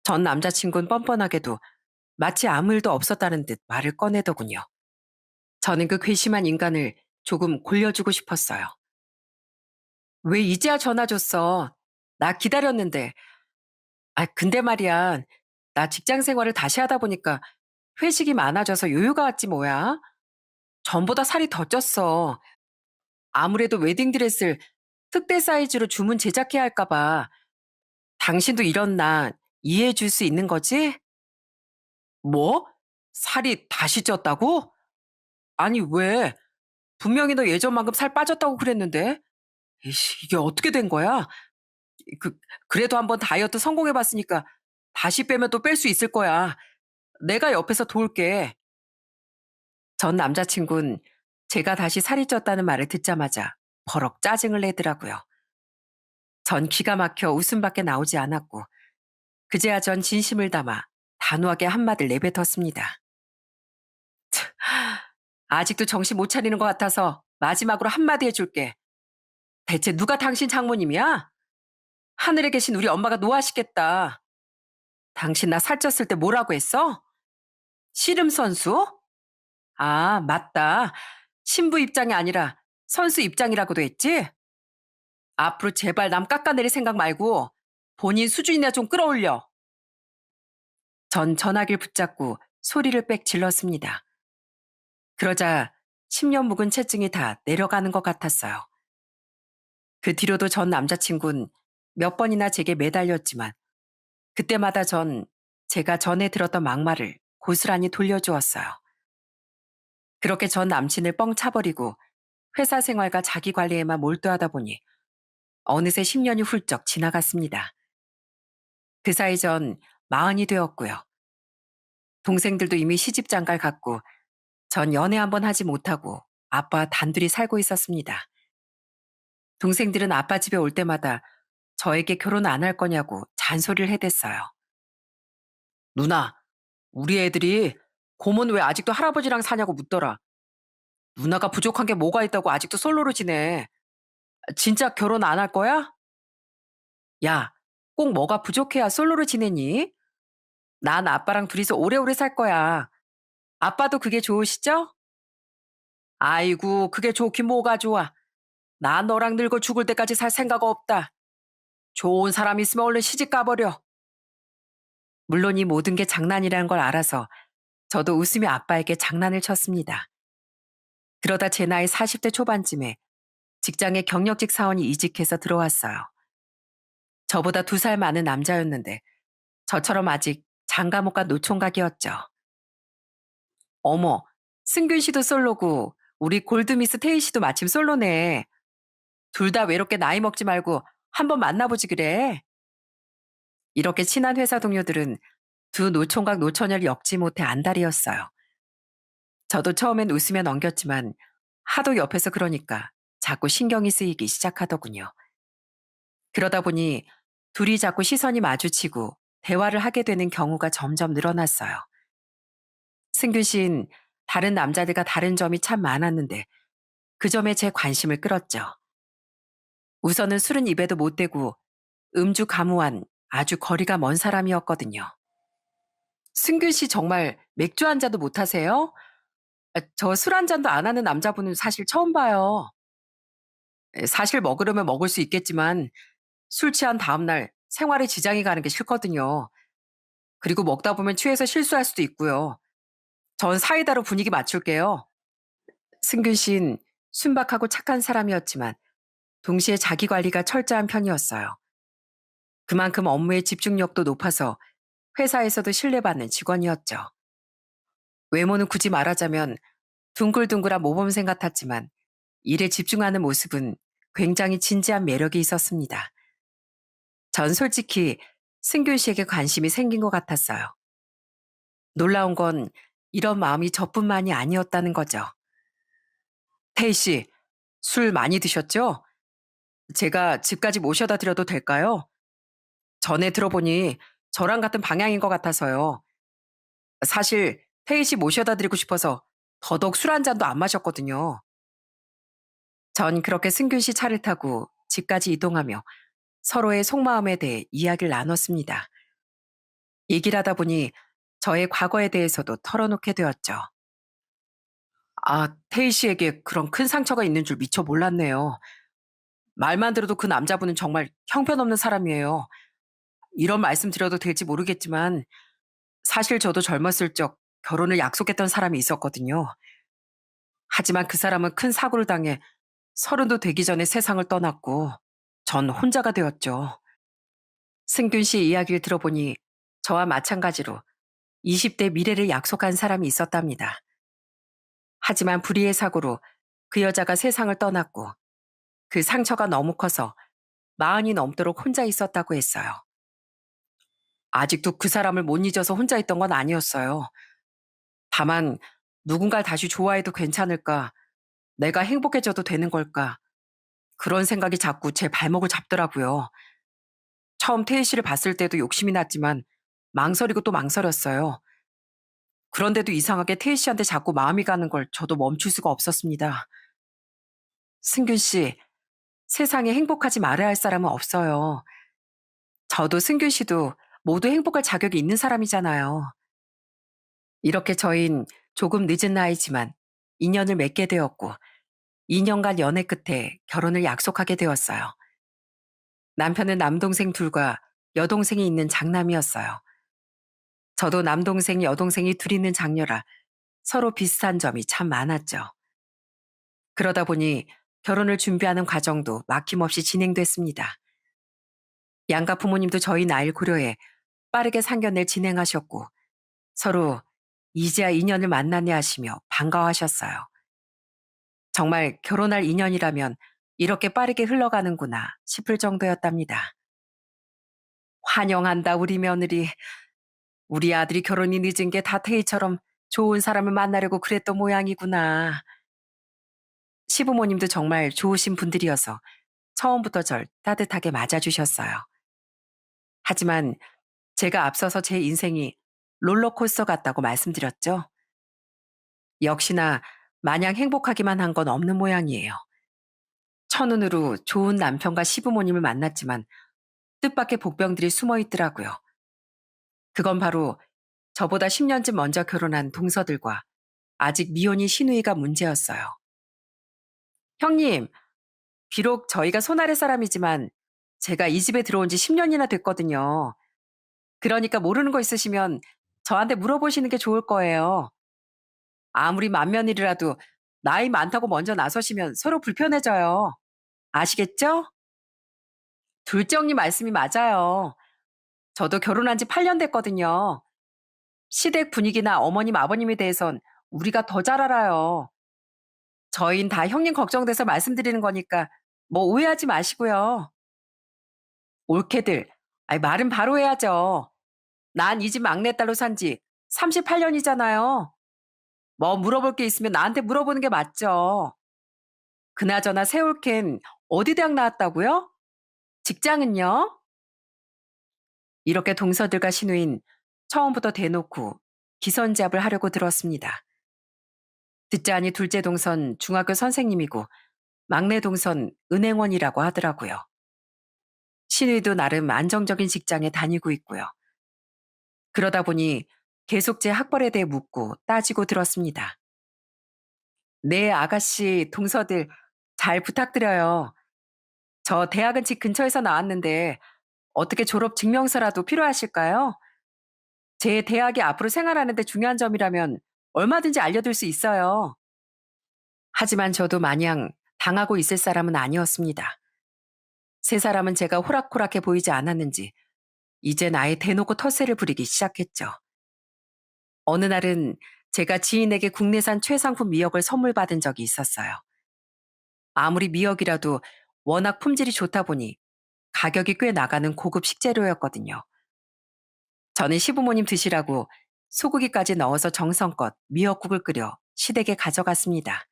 전 남자친구는 뻔뻔하게도 마치 아무 일도 없었다는 듯 말을 꺼내더군요. 저는 그 괘씸한 인간을 조금 골려주고 싶었어요. 왜 이제야 전화 줬어? 나 기다렸는데. 아, 근데 말이야. 나 직장 생활을 다시 하다 보니까 회식이 많아져서 요요가 왔지 뭐야. 전보다 살이 더 쪘어. 아무래도 웨딩드레스를 특대 사이즈로 주문 제작해야 할까 봐. 당신도 이런 나 이해해 줄 수 있는 거지? 뭐? 살이 다시 쪘다고? 아니, 왜? 분명히 너 예전만큼 살 빠졌다고 그랬는데? 이씨, 이게 어떻게 된 거야? 그, 그래도 한번 다이어트 성공해 봤으니까 다시 빼면 또 뺄 수 있을 거야. 내가 옆에서 도울게. 전 남자친구는 제가 다시 살이 쪘다는 말을 듣자마자 버럭 짜증을 내더라고요. 전 기가 막혀 웃음밖에 나오지 않았고 그제야 전 진심을 담아 단호하게 한마디를 내뱉었습니다. 아직도 정신 못 차리는 것 같아서 마지막으로 한마디 해줄게. 대체 누가 당신 장모님이야? 하늘에 계신 우리 엄마가 노하시겠다. 당신 나 살쪘을 때 뭐라고 했어? 씨름 선수? 아, 맞다. 신부 입장이 아니라 선수 입장이라고도 했지? 앞으로 제발 남 깎아내릴 생각 말고 본인 수준이나 좀 끌어올려. 전 전화기를 붙잡고 소리를 빽 질렀습니다. 그러자 10년 묵은 체증이 다 내려가는 것 같았어요. 그 뒤로도 전 남자친구는 몇 번이나 제게 매달렸지만 그때마다 전 제가 전에 들었던 막말을 고스란히 돌려주었어요. 그렇게 전 남친을 뻥 차버리고 회사 생활과 자기 관리에만 몰두하다 보니 어느새 10년이 훌쩍 지나갔습니다. 그 사이 전 마흔이 되었고요. 동생들도 이미 시집 장가를 갔고 전 연애 한번 하지 못하고 아빠와 단둘이 살고 있었습니다. 동생들은 아빠 집에 올 때마다 저에게 결혼 안 할 거냐고 잔소리를 해댔어요. 누나, 우리 애들이 곰은 왜 아직도 할아버지랑 사냐고 묻더라. 누나가 부족한 게 뭐가 있다고 아직도 솔로로 지내. 진짜 결혼 안 할 거야? 야, 꼭 뭐가 부족해야 솔로로 지내니? 난 아빠랑 둘이서 오래오래 살 거야. 아빠도 그게 좋으시죠? 아이고, 그게 좋긴 뭐가 좋아. 나 너랑 늙어 죽을 때까지 살 생각 없다. 좋은 사람 있으면 얼른 시집 가버려. 물론 이 모든 게 장난이라는 걸 알아서 저도 웃으며 아빠에게 장난을 쳤습니다. 그러다 제 나이 40대 초반쯤에 직장에 경력직 사원이 이직해서 들어왔어요. 저보다 2살 많은 남자였는데 저처럼 아직 장가 못 간 노총각이었죠. 어머, 승균 씨도 솔로고 우리 골드미스 태희 씨도 마침 솔로네. 둘 다 외롭게 나이 먹지 말고 한번 만나보지 그래. 이렇게 친한 회사 동료들은 두 노총각 노처녀를 엮지 못해 안달이었어요. 저도 처음엔 웃으며 넘겼지만 하도 옆에서 그러니까 자꾸 신경이 쓰이기 시작하더군요. 그러다 보니 둘이 자꾸 시선이 마주치고 대화를 하게 되는 경우가 점점 늘어났어요. 승균 씨는 다른 남자들과 다른 점이 참 많았는데 그 점에 제 관심을 끌었죠. 우선은 술은 입에도 못 대고 음주 가무한 아주 거리가 먼 사람이었거든요. 승균 씨 정말 맥주 한 잔도 못 하세요? 아, 저 술 한 잔도 안 하는 남자분은 사실 처음 봐요. 사실 먹으려면 먹을 수 있겠지만 술 취한 다음날 생활에 지장이 가는 게 싫거든요. 그리고 먹다 보면 취해서 실수할 수도 있고요. 전 사이다로 분위기 맞출게요. 승균 씨는 순박하고 착한 사람이었지만 동시에 자기 관리가 철저한 편이었어요. 그만큼 업무의 집중력도 높아서 회사에서도 신뢰받는 직원이었죠. 외모는 굳이 말하자면 둥글둥글한 모범생 같았지만 일에 집중하는 모습은 굉장히 진지한 매력이 있었습니다. 전 솔직히 승균 씨에게 관심이 생긴 것 같았어요. 놀라운 건 이런 마음이 저뿐만이 아니었다는 거죠. 태희 씨, 술 많이 드셨죠? 제가 집까지 모셔다 드려도 될까요? 전에 들어보니 저랑 같은 방향인 것 같아서요. 사실 태희 씨 모셔다 드리고 싶어서 더더욱 술 한 잔도 안 마셨거든요. 전 그렇게 승균 씨 차를 타고 집까지 이동하며 서로의 속마음에 대해 이야기를 나눴습니다. 얘기를 하다 보니 저의 과거에 대해서도 털어놓게 되었죠. 아, 태희 씨에게 그런 큰 상처가 있는 줄 미처 몰랐네요. 말만 들어도 그 남자분은 정말 형편없는 사람이에요. 이런 말씀 드려도 될지 모르겠지만 사실 저도 젊었을 적 결혼을 약속했던 사람이 있었거든요. 하지만 그 사람은 큰 사고를 당해 서른도 되기 전에 세상을 떠났고 전 혼자가 되었죠. 승균 씨 이야기를 들어보니 저와 마찬가지로 20대 미래를 약속한 사람이 있었답니다. 하지만 불의의 사고로 그 여자가 세상을 떠났고 그 상처가 너무 커서 40이 넘도록 혼자 있었다고 했어요. 아직도 그 사람을 못 잊어서 혼자 있던 건 아니었어요. 다만 누군가를 다시 좋아해도 괜찮을까? 내가 행복해져도 되는 걸까? 그런 생각이 자꾸 제 발목을 잡더라고요. 처음 태희 씨를 봤을 때도 욕심이 났지만 망설이고 또 망설였어요. 그런데도 이상하게 태희 씨한테 자꾸 마음이 가는 걸 저도 멈출 수가 없었습니다. 승균 씨, 세상에 행복하지 말아야 할 사람은 없어요. 저도 승균 씨도 모두 행복할 자격이 있는 사람이잖아요. 이렇게 저흰 조금 늦은 나이지만 인연을 맺게 되었고 2년간 연애 끝에 결혼을 약속하게 되었어요. 남편은 남동생 둘과 여동생이 있는 장남이었어요. 저도 남동생, 여동생이 둘 있는 장녀라 서로 비슷한 점이 참 많았죠. 그러다 보니 결혼을 준비하는 과정도 막힘없이 진행됐습니다. 양가 부모님도 저희 나이를 고려해 빠르게 상견례를 진행하셨고 서로 이제야 인연을 만나네 하시며 반가워하셨어요. 정말 결혼할 인연이라면 이렇게 빠르게 흘러가는구나 싶을 정도였답니다. 환영한다 우리 며느리. 우리 아들이 결혼이 늦은 게 다 태희처럼 좋은 사람을 만나려고 그랬던 모양이구나. 시부모님도 정말 좋으신 분들이어서 처음부터 절 따뜻하게 맞아주셨어요. 하지만 제가 앞서서 제 인생이 롤러코스터 같다고 말씀드렸죠. 역시나 마냥 행복하기만 한 건 없는 모양이에요. 첫눈으로 좋은 남편과 시부모님을 만났지만 뜻밖의 복병들이 숨어 있더라고요. 그건 바로 저보다 10년쯤 먼저 결혼한 동서들과 아직 미혼인 시누이가 문제였어요. 형님, 비록 저희가 손아래 사람이지만 제가 이 집에 들어온 지 10년이나 됐거든요. 그러니까 모르는 거 있으시면 저한테 물어보시는 게 좋을 거예요. 아무리 맏며느리라도 나이 많다고 먼저 나서시면 서로 불편해져요. 아시겠죠? 둘째 형님 말씀이 맞아요. 저도 결혼한 지 8년 됐거든요. 시댁 분위기나 어머님, 아버님에 대해선 우리가 더 잘 알아요. 저희는 다 형님 걱정돼서 말씀드리는 거니까 뭐 오해하지 마시고요. 옳게들, 아이, 말은 바로 해야죠. 난 이 집 막내딸로 산지 38년이잖아요. 뭐 물어볼 게 있으면 나한테 물어보는 게 맞죠. 그나저나 세올캔 어디 대학 나왔다고요? 직장은요? 이렇게 동서들과 시누인 처음부터 대놓고 기선제압을 하려고 들었습니다. 듣자하니 둘째 동선 중학교 선생님이고 막내 동선 은행원이라고 하더라고요. 시누이도 나름 안정적인 직장에 다니고 있고요. 그러다 보니 계속 제 학벌에 대해 묻고 따지고 들었습니다. 네, 아가씨, 동서들 잘 부탁드려요. 저 대학은 집 근처에서 나왔는데 어떻게 졸업 증명서라도 필요하실까요? 제 대학이 앞으로 생활하는 데 중요한 점이라면 얼마든지 알려둘 수 있어요. 하지만 저도 마냥 당하고 있을 사람은 아니었습니다. 세 사람은 제가 호락호락해 보이지 않았는지 이젠 아예 대놓고 텃세를 부리기 시작했죠. 어느 날은 제가 지인에게 국내산 최상품 미역을 선물 받은 적이 있었어요. 아무리 미역이라도 워낙 품질이 좋다 보니 가격이 꽤 나가는 고급 식재료였거든요. 저는 시부모님 드시라고 소고기까지 넣어서 정성껏 미역국을 끓여 시댁에 가져갔습니다.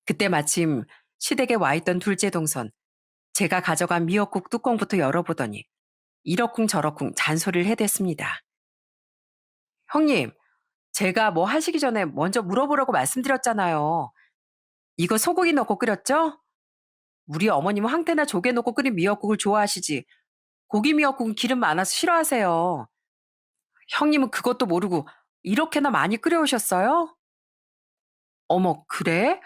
그때 마침 시댁에 와 있던 둘째 동선, 제가 가져간 미역국 뚜껑부터 열어보더니 이러쿵저러쿵 잔소리를 해댔습니다. 형님, 제가 뭐 하시기 전에 먼저 물어보라고 말씀드렸잖아요. 이거 소고기 넣고 끓였죠? 우리 어머님은 황태나 조개 넣고 끓인 미역국을 좋아하시지. 고기 미역국은 기름 많아서 싫어하세요. 형님은 그것도 모르고 이렇게나 많이 끓여오셨어요? 어머, 그래?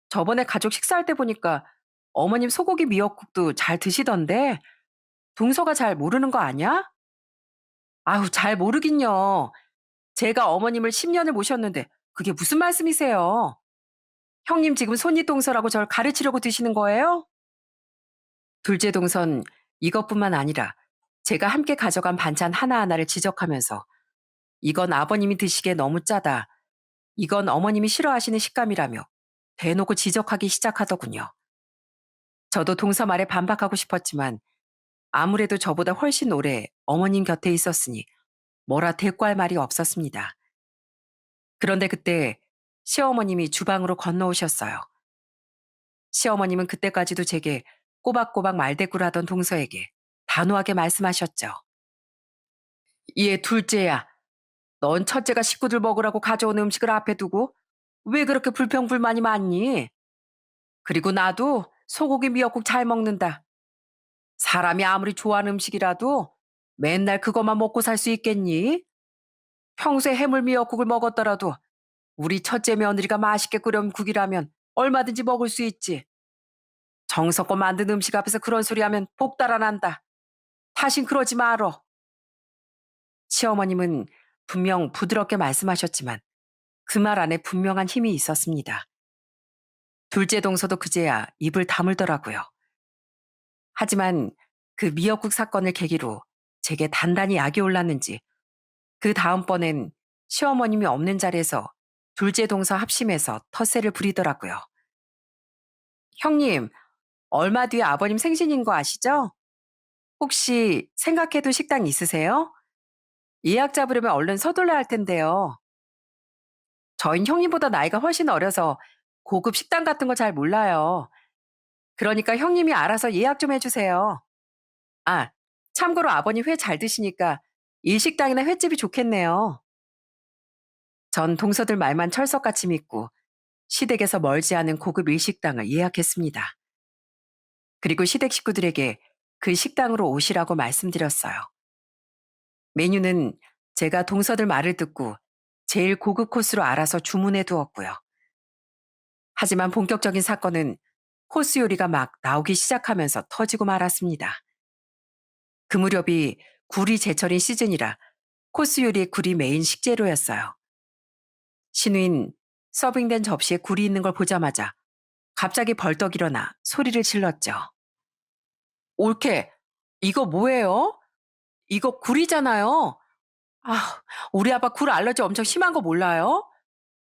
저번에 가족 식사할 때 보니까 어머님 소고기 미역국도 잘 드시던데 동서가 잘 모르는 거 아니야? 아우, 잘 모르긴요. 제가 어머님을 10년을 모셨는데 그게 무슨 말씀이세요? 형님 지금 손윗동서라고 절 가르치려고 드시는 거예요? 둘째 동선 이것뿐만 아니라 제가 함께 가져간 반찬 하나하나를 지적하면서 이건 아버님이 드시기에 너무 짜다. 이건 어머님이 싫어하시는 식감이라며 대놓고 지적하기 시작하더군요. 저도 동서 말에 반박하고 싶었지만 아무래도 저보다 훨씬 오래 어머님 곁에 있었으니 뭐라 대꾸할 말이 없었습니다. 그런데 그때 시어머님이 주방으로 건너오셨어요. 시어머님은 그때까지도 제게 꼬박꼬박 말대꾸를 하던 동서에게 단호하게 말씀하셨죠. 얘 둘째야, 넌 첫째가 식구들 먹으라고 가져온 음식을 앞에 두고 왜 그렇게 불평불만이 많니? 그리고 나도 소고기 미역국 잘 먹는다. 사람이 아무리 좋아하는 음식이라도 맨날 그것만 먹고 살 수 있겠니? 평소에 해물 미역국을 먹었더라도 우리 첫째 며느리가 맛있게 끓여온 국이라면 얼마든지 먹을 수 있지. 정성껏 만든 음식 앞에서 그런 소리 하면 복 달아난다. 다신 그러지 말어. 시어머님은 분명 부드럽게 말씀하셨지만 그 말 안에 분명한 힘이 있었습니다. 둘째 동서도 그제야 입을 다물더라고요. 하지만 그 미역국 사건을 계기로 제게 단단히 약이 올랐는지 그 다음번엔 시어머님이 없는 자리에서 둘째 동서 합심해서 텃세를 부리더라고요. 형님, 얼마 뒤에 아버님 생신인 거 아시죠? 혹시 생각해둔 식당 있으세요? 예약 잡으려면 얼른 서둘러야 할 텐데요. 저흰 형님보다 나이가 훨씬 어려서 고급 식당 같은 거 잘 몰라요. 그러니까 형님이 알아서 예약 좀 해주세요. 아, 참고로 아버님 회 잘 드시니까 일식당이나 횟집이 좋겠네요. 전 동서들 말만 철석같이 믿고 시댁에서 멀지 않은 고급 일식당을 예약했습니다. 그리고 시댁 식구들에게 그 식당으로 오시라고 말씀드렸어요. 메뉴는 제가 동서들 말을 듣고 제일 고급 코스로 알아서 주문해 두었고요. 하지만 본격적인 사건은 코스 요리가 막 나오기 시작하면서 터지고 말았습니다. 그 무렵이 굴이 제철인 시즌이라 코스 요리의 굴이 메인 식재료였어요. 신우인 서빙된 접시에 굴이 있는 걸 보자마자 갑자기 벌떡 일어나 소리를 질렀죠. 올케, 이거 뭐예요? 이거 굴이잖아요. 아, 우리 아빠 굴 알러지 엄청 심한 거 몰라요?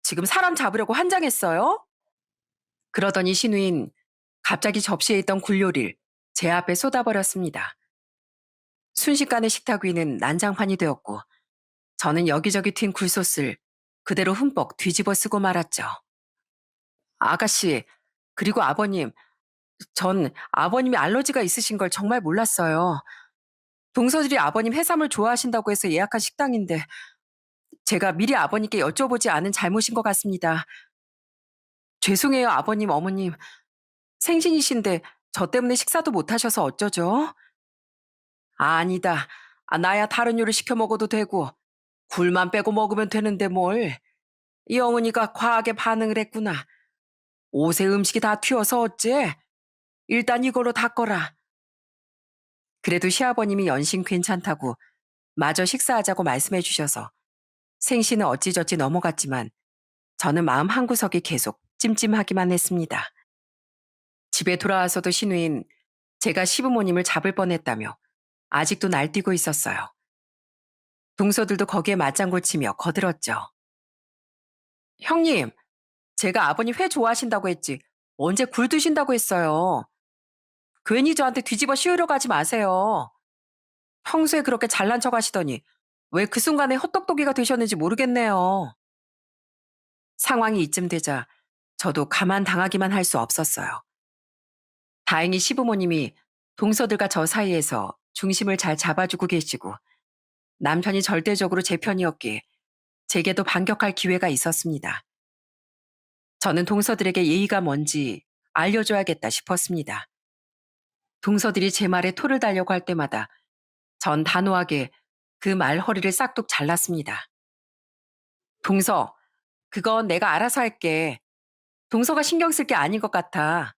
지금 사람 잡으려고 환장했어요? 그러더니 신우인 갑자기 접시에 있던 굴 요리를 제 앞에 쏟아버렸습니다. 순식간에 식탁 위는 난장판이 되었고 저는 여기저기 튄 굴소스를 그대로 흠뻑 뒤집어 쓰고 말았죠. 아가씨, 그리고 아버님, 전 아버님이 알러지가 있으신 걸 정말 몰랐어요. 동서들이 아버님 해산물 좋아하신다고 해서 예약한 식당인데 제가 미리 아버님께 여쭤보지 않은 잘못인 것 같습니다. 죄송해요, 아버님, 어머님. 생신이신데 저 때문에 식사도 못 하셔서 어쩌죠? 아니다. 나야 다른 요리 시켜 먹어도 되고 굴만 빼고 먹으면 되는데 뭘. 이 어머니가 과하게 반응을 했구나. 옷에 음식이 다 튀어서 어째? 일단 이걸로 닦거라. 그래도 시아버님이 연신 괜찮다고 마저 식사하자고 말씀해 주셔서 생시는 어찌저찌 넘어갔지만 저는 마음 한구석이 계속 찜찜하기만 했습니다. 집에 돌아와서도 신우인 제가 시부모님을 잡을 뻔했다며 아직도 날뛰고 있었어요. 동서들도 거기에 맞장구 치며 거들었죠. 형님, 제가 아버님 회 좋아하신다고 했지 언제 굴 드신다고 했어요. 괜히 저한테 뒤집어 씌우려고 하지 마세요. 평소에 그렇게 잘난 척 하시더니 왜 그 순간에 헛똑똑이가 되셨는지 모르겠네요. 상황이 이쯤 되자 저도 가만 당하기만 할 수 없었어요. 다행히 시부모님이 동서들과 저 사이에서 중심을 잘 잡아주고 계시고 남편이 절대적으로 제 편이었기에 제게도 반격할 기회가 있었습니다. 저는 동서들에게 예의가 뭔지 알려줘야겠다 싶었습니다. 동서들이 제 말에 토를 달려고 할 때마다 전 단호하게 그 말 허리를 싹둑 잘랐습니다. 동서, 그건 내가 알아서 할게. 동서가 신경 쓸 게 아닌 것 같아.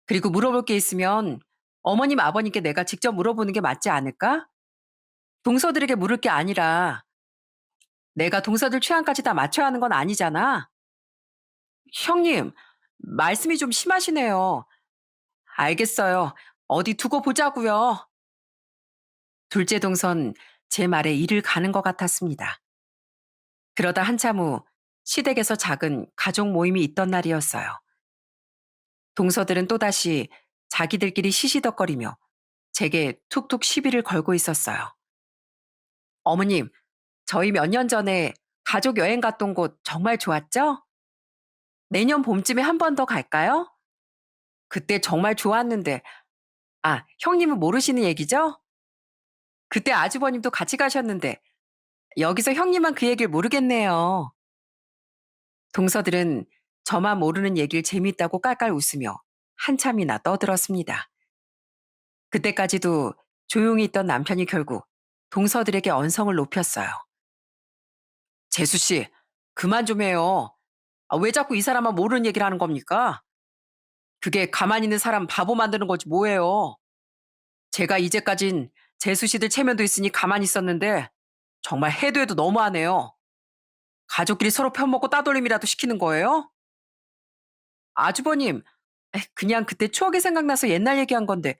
그리고 물어볼 게 있으면 어머님, 아버님께 내가 직접 물어보는 게 맞지 않을까? 동서들에게 물을 게 아니라 내가 동서들 취향까지 다 맞춰야 하는 건 아니잖아. 형님, 말씀이 좀 심하시네요. 알겠어요. 어디 두고 보자고요. 둘째 동선 제 말에 이를 가는 것 같았습니다. 그러다 한참 후 시댁에서 작은 가족 모임이 있던 날이었어요. 동서들은 또다시 자기들끼리 시시덕거리며 제게 툭툭 시비를 걸고 있었어요. 어머님, 저희 몇 년 전에 가족 여행 갔던 곳 정말 좋았죠? 내년 봄쯤에 한 번 더 갈까요? 그때 정말 좋았는데, 아, 형님은 모르시는 얘기죠? 그때 아주버님도 같이 가셨는데, 여기서 형님만 그 얘기를 모르겠네요. 동서들은 저만 모르는 얘기를 재미있다고 깔깔 웃으며 한참이나 떠들었습니다. 그때까지도 조용히 있던 남편이 결국 동서들에게 언성을 높였어요. 재수 씨, 그만 좀 해요. 아, 왜 자꾸 이 사람만 모르는 얘기를 하는 겁니까? 그게 가만히 있는 사람 바보 만드는 거지 뭐예요. 제가 이제까진 재수 씨들 체면도 있으니 가만히 있었는데 정말 해도 해도 너무하네요. 가족끼리 서로 편먹고 따돌림이라도 시키는 거예요? 아주버님, 그냥 그때 추억이 생각나서 옛날 얘기한 건데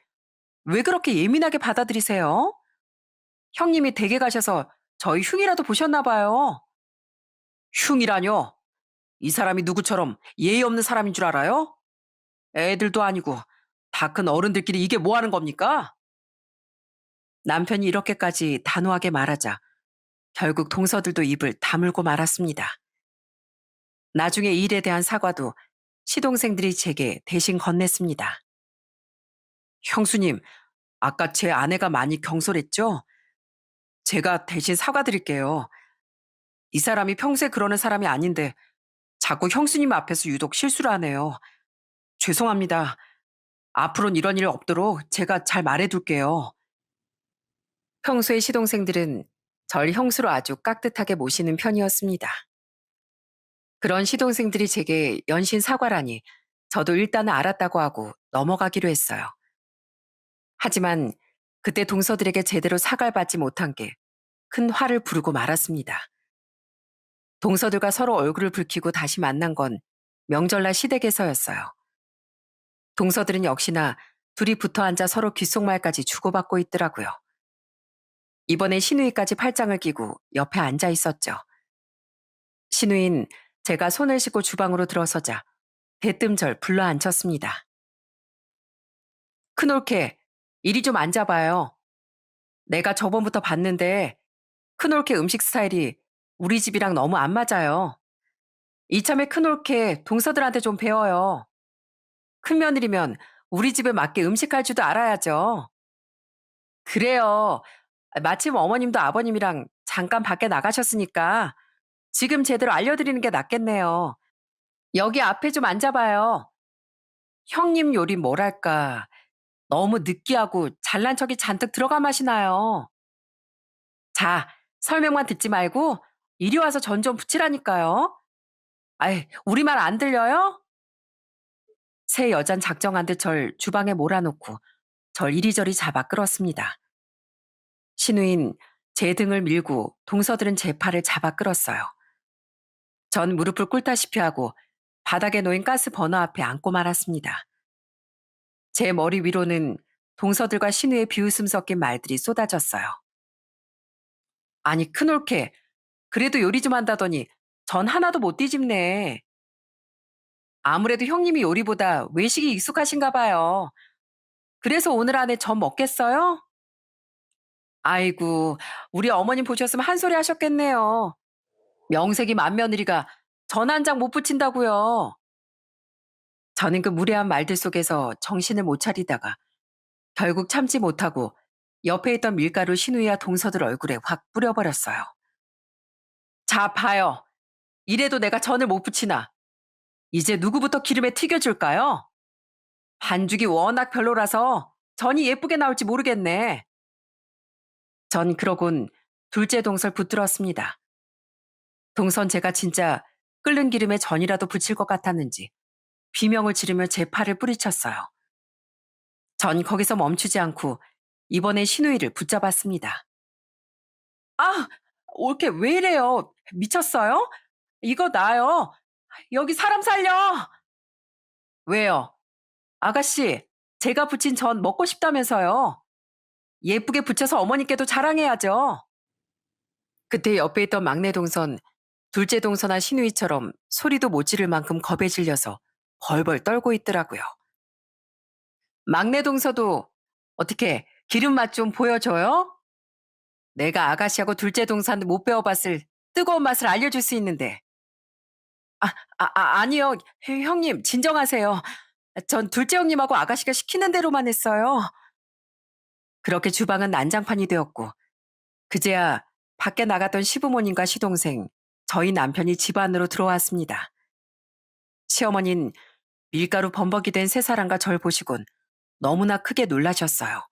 왜 그렇게 예민하게 받아들이세요? 형님이 댁에 가셔서 저희 흉이라도 보셨나 봐요. 흉이라뇨? 이 사람이 누구처럼 예의 없는 사람인 줄 알아요? 애들도 아니고 다 큰 어른들끼리 이게 뭐 하는 겁니까? 남편이 이렇게까지 단호하게 말하자 결국 동서들도 입을 다물고 말았습니다. 나중에 이 일에 대한 사과도 시동생들이 제게 대신 건넸습니다. 형수님, 아까 제 아내가 많이 경솔했죠? 제가 대신 사과드릴게요. 이 사람이 평소에 그러는 사람이 아닌데 자꾸 형수님 앞에서 유독 실수를 하네요. 죄송합니다. 앞으로는 이런 일 없도록 제가 잘 말해둘게요. 평소에 시동생들은 절 형수로 아주 깍듯하게 모시는 편이었습니다. 그런 시동생들이 제게 연신 사과라니 저도 일단은 알았다고 하고 넘어가기로 했어요. 하지만 그때 동서들에게 제대로 사과를 받지 못한 게 큰 화를 부르고 말았습니다. 동서들과 서로 얼굴을 붉히고 다시 만난 건 명절날 시댁에서였어요. 동서들은 역시나 둘이 붙어 앉아 서로 귓속말까지 주고받고 있더라고요. 이번에 시누이까지 팔짱을 끼고 옆에 앉아 있었죠. 시누인 제가 손을 씻고 주방으로 들어서자 대뜸 절 불러 앉혔습니다. 큰올케, 이리 좀 앉아봐요. 내가 저번부터 봤는데 큰올케 음식 스타일이 우리 집이랑 너무 안 맞아요. 이참에 큰올케 동서들한테 좀 배워요. 큰며느리면 우리 집에 맞게 음식할 줄도 알아야죠. 그래요. 마침 어머님도 아버님이랑 잠깐 밖에 나가셨으니까 지금 제대로 알려드리는 게 낫겠네요. 여기 앞에 좀 앉아봐요. 형님 요리 뭐랄까. 너무 느끼하고 잘난 척이 잔뜩 들어가 마시나요. 자, 설명만 듣지 말고 이리 와서 전 좀 붙이라니까요. 아이, 우리 말 안 들려요? 새 여잔 작정한 듯 절 주방에 몰아놓고 절 이리저리 잡아 끌었습니다. 신우인 제 등을 밀고 동서들은 제 팔을 잡아 끌었어요. 전 무릎을 꿇다시피 하고 바닥에 놓인 가스 버너 앞에 앉고 말았습니다. 제 머리 위로는 동서들과 신우의 비웃음 섞인 말들이 쏟아졌어요. 아니 큰올케, 그래도 요리 좀 한다더니 전 하나도 못 뒤집네. 아무래도 형님이 요리보다 외식이 익숙하신가 봐요. 그래서 오늘 안에 전 먹겠어요? 아이고, 우리 어머님 보셨으면 한 소리 하셨겠네요. 명색이 맏며느리가 전 한 장 못 붙인다고요. 저는 그 무례한 말들 속에서 정신을 못 차리다가 결국 참지 못하고 옆에 있던 밀가루 신우이와 동서들 얼굴에 확 뿌려버렸어요. 자, 봐요. 이래도 내가 전을 못 붙이나. 이제 누구부터 기름에 튀겨줄까요? 반죽이 워낙 별로라서 전이 예쁘게 나올지 모르겠네. 전 그러곤 둘째 동설 붙들었습니다. 동선 제가 진짜 끓는 기름에 전이라도 붙일 것 같았는지 비명을 지르며 제 팔을 뿌리쳤어요. 전 거기서 멈추지 않고 이번엔 신우이를 붙잡았습니다. 아, 올케 왜 이래요? 미쳤어요? 이거 나요. 여기 사람 살려. 왜요? 아가씨, 제가 부친 전 먹고 싶다면서요. 예쁘게 부쳐서 어머니께도 자랑해야죠. 그때 옆에 있던 막내 동선, 둘째 동선아 신우이처럼 소리도 못 지를 만큼 겁에 질려서 벌벌 떨고 있더라고요. 막내 동서도 어떻게 기름 맛 좀 보여줘요? 내가 아가씨하고 둘째 동산도 못 배워봤을 뜨거운 맛을 알려줄 수 있는데. 아니요. 형님, 진정하세요. 전 둘째 형님하고 아가씨가 시키는 대로만 했어요. 그렇게 주방은 난장판이 되었고, 그제야 밖에 나갔던 시부모님과 시동생, 저희 남편이 집 안으로 들어왔습니다. 시어머니는 밀가루 범벅이 된 세 사람과 절 보시곤 너무나 크게 놀라셨어요.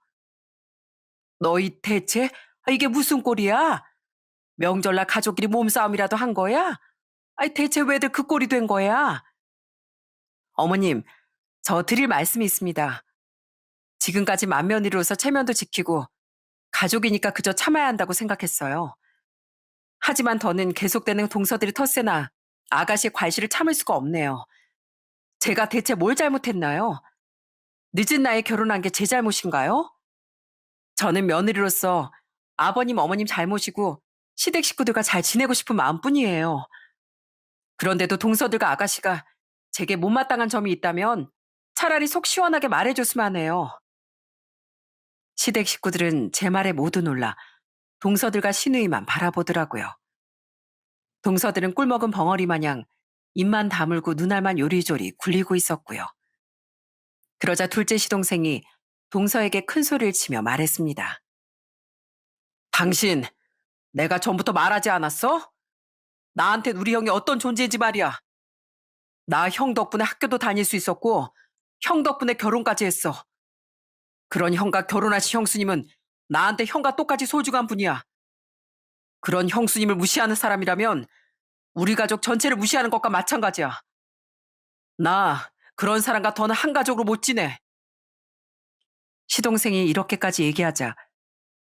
너희 대체 이게 무슨 꼴이야? 명절날 가족끼리 몸싸움이라도 한 거야? 아니 대체 왜들 그 꼴이 된 거야? 어머님, 저 드릴 말씀이 있습니다. 지금까지 맏며느리로서 체면도 지키고 가족이니까 그저 참아야 한다고 생각했어요. 하지만 더는 계속되는 동서들의 텃세나 아가씨의 괄시를 참을 수가 없네요. 제가 대체 뭘 잘못했나요? 늦은 나이에 결혼한 게 제 잘못인가요? 저는 며느리로서 아버님, 어머님 잘 모시고 시댁 식구들과 잘 지내고 싶은 마음뿐이에요. 그런데도 동서들과 아가씨가 제게 못마땅한 점이 있다면 차라리 속 시원하게 말해줬으면 해요. 시댁 식구들은 제 말에 모두 놀라 동서들과 신우이만 바라보더라고요. 동서들은 꿀먹은 벙어리 마냥 입만 다물고 눈알만 요리조리 굴리고 있었고요. 그러자 둘째 시동생이 동서에게 큰 소리를 치며 말했습니다. 당신, 내가 전부터 말하지 않았어? 나한텐 우리 형이 어떤 존재인지 말이야. 나 형 덕분에 학교도 다닐 수 있었고 형 덕분에 결혼까지 했어. 그런 형과 결혼하신 형수님은 나한테 형과 똑같이 소중한 분이야. 그런 형수님을 무시하는 사람이라면 우리 가족 전체를 무시하는 것과 마찬가지야. 나 그런 사람과 더는 한 가족으로 못 지내. 시동생이 이렇게까지 얘기하자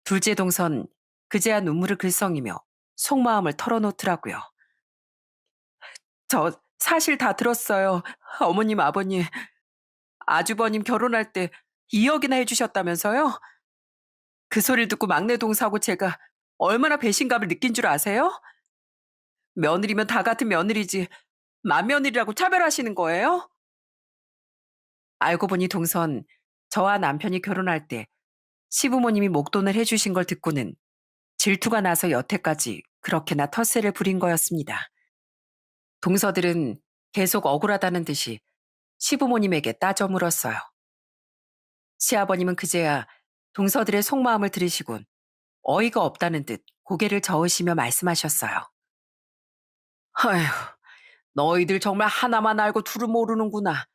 둘째 동선 그제야 눈물을 글썽이며 속마음을 털어놓더라고요. 저 사실 다 들었어요. 어머님, 아버님. 아주버님 결혼할 때 2억이나 해주셨다면서요? 그 소리를 듣고 막내 동서하고 제가 얼마나 배신감을 느낀 줄 아세요? 며느리면 다 같은 며느리지 맏며느리라고 차별하시는 거예요? 알고 보니 동선 저와 남편이 결혼할 때 시부모님이 목돈을 해주신 걸 듣고는 질투가 나서 여태까지 그렇게나 텃세를 부린 거였습니다. 동서들은 계속 억울하다는 듯이 시부모님에게 따져 물었어요. 시아버님은 그제야 동서들의 속마음을 들으시곤 어이가 없다는 듯 고개를 저으시며 말씀하셨어요. 아휴, 너희들 정말 하나만 알고 둘을 모르는구나.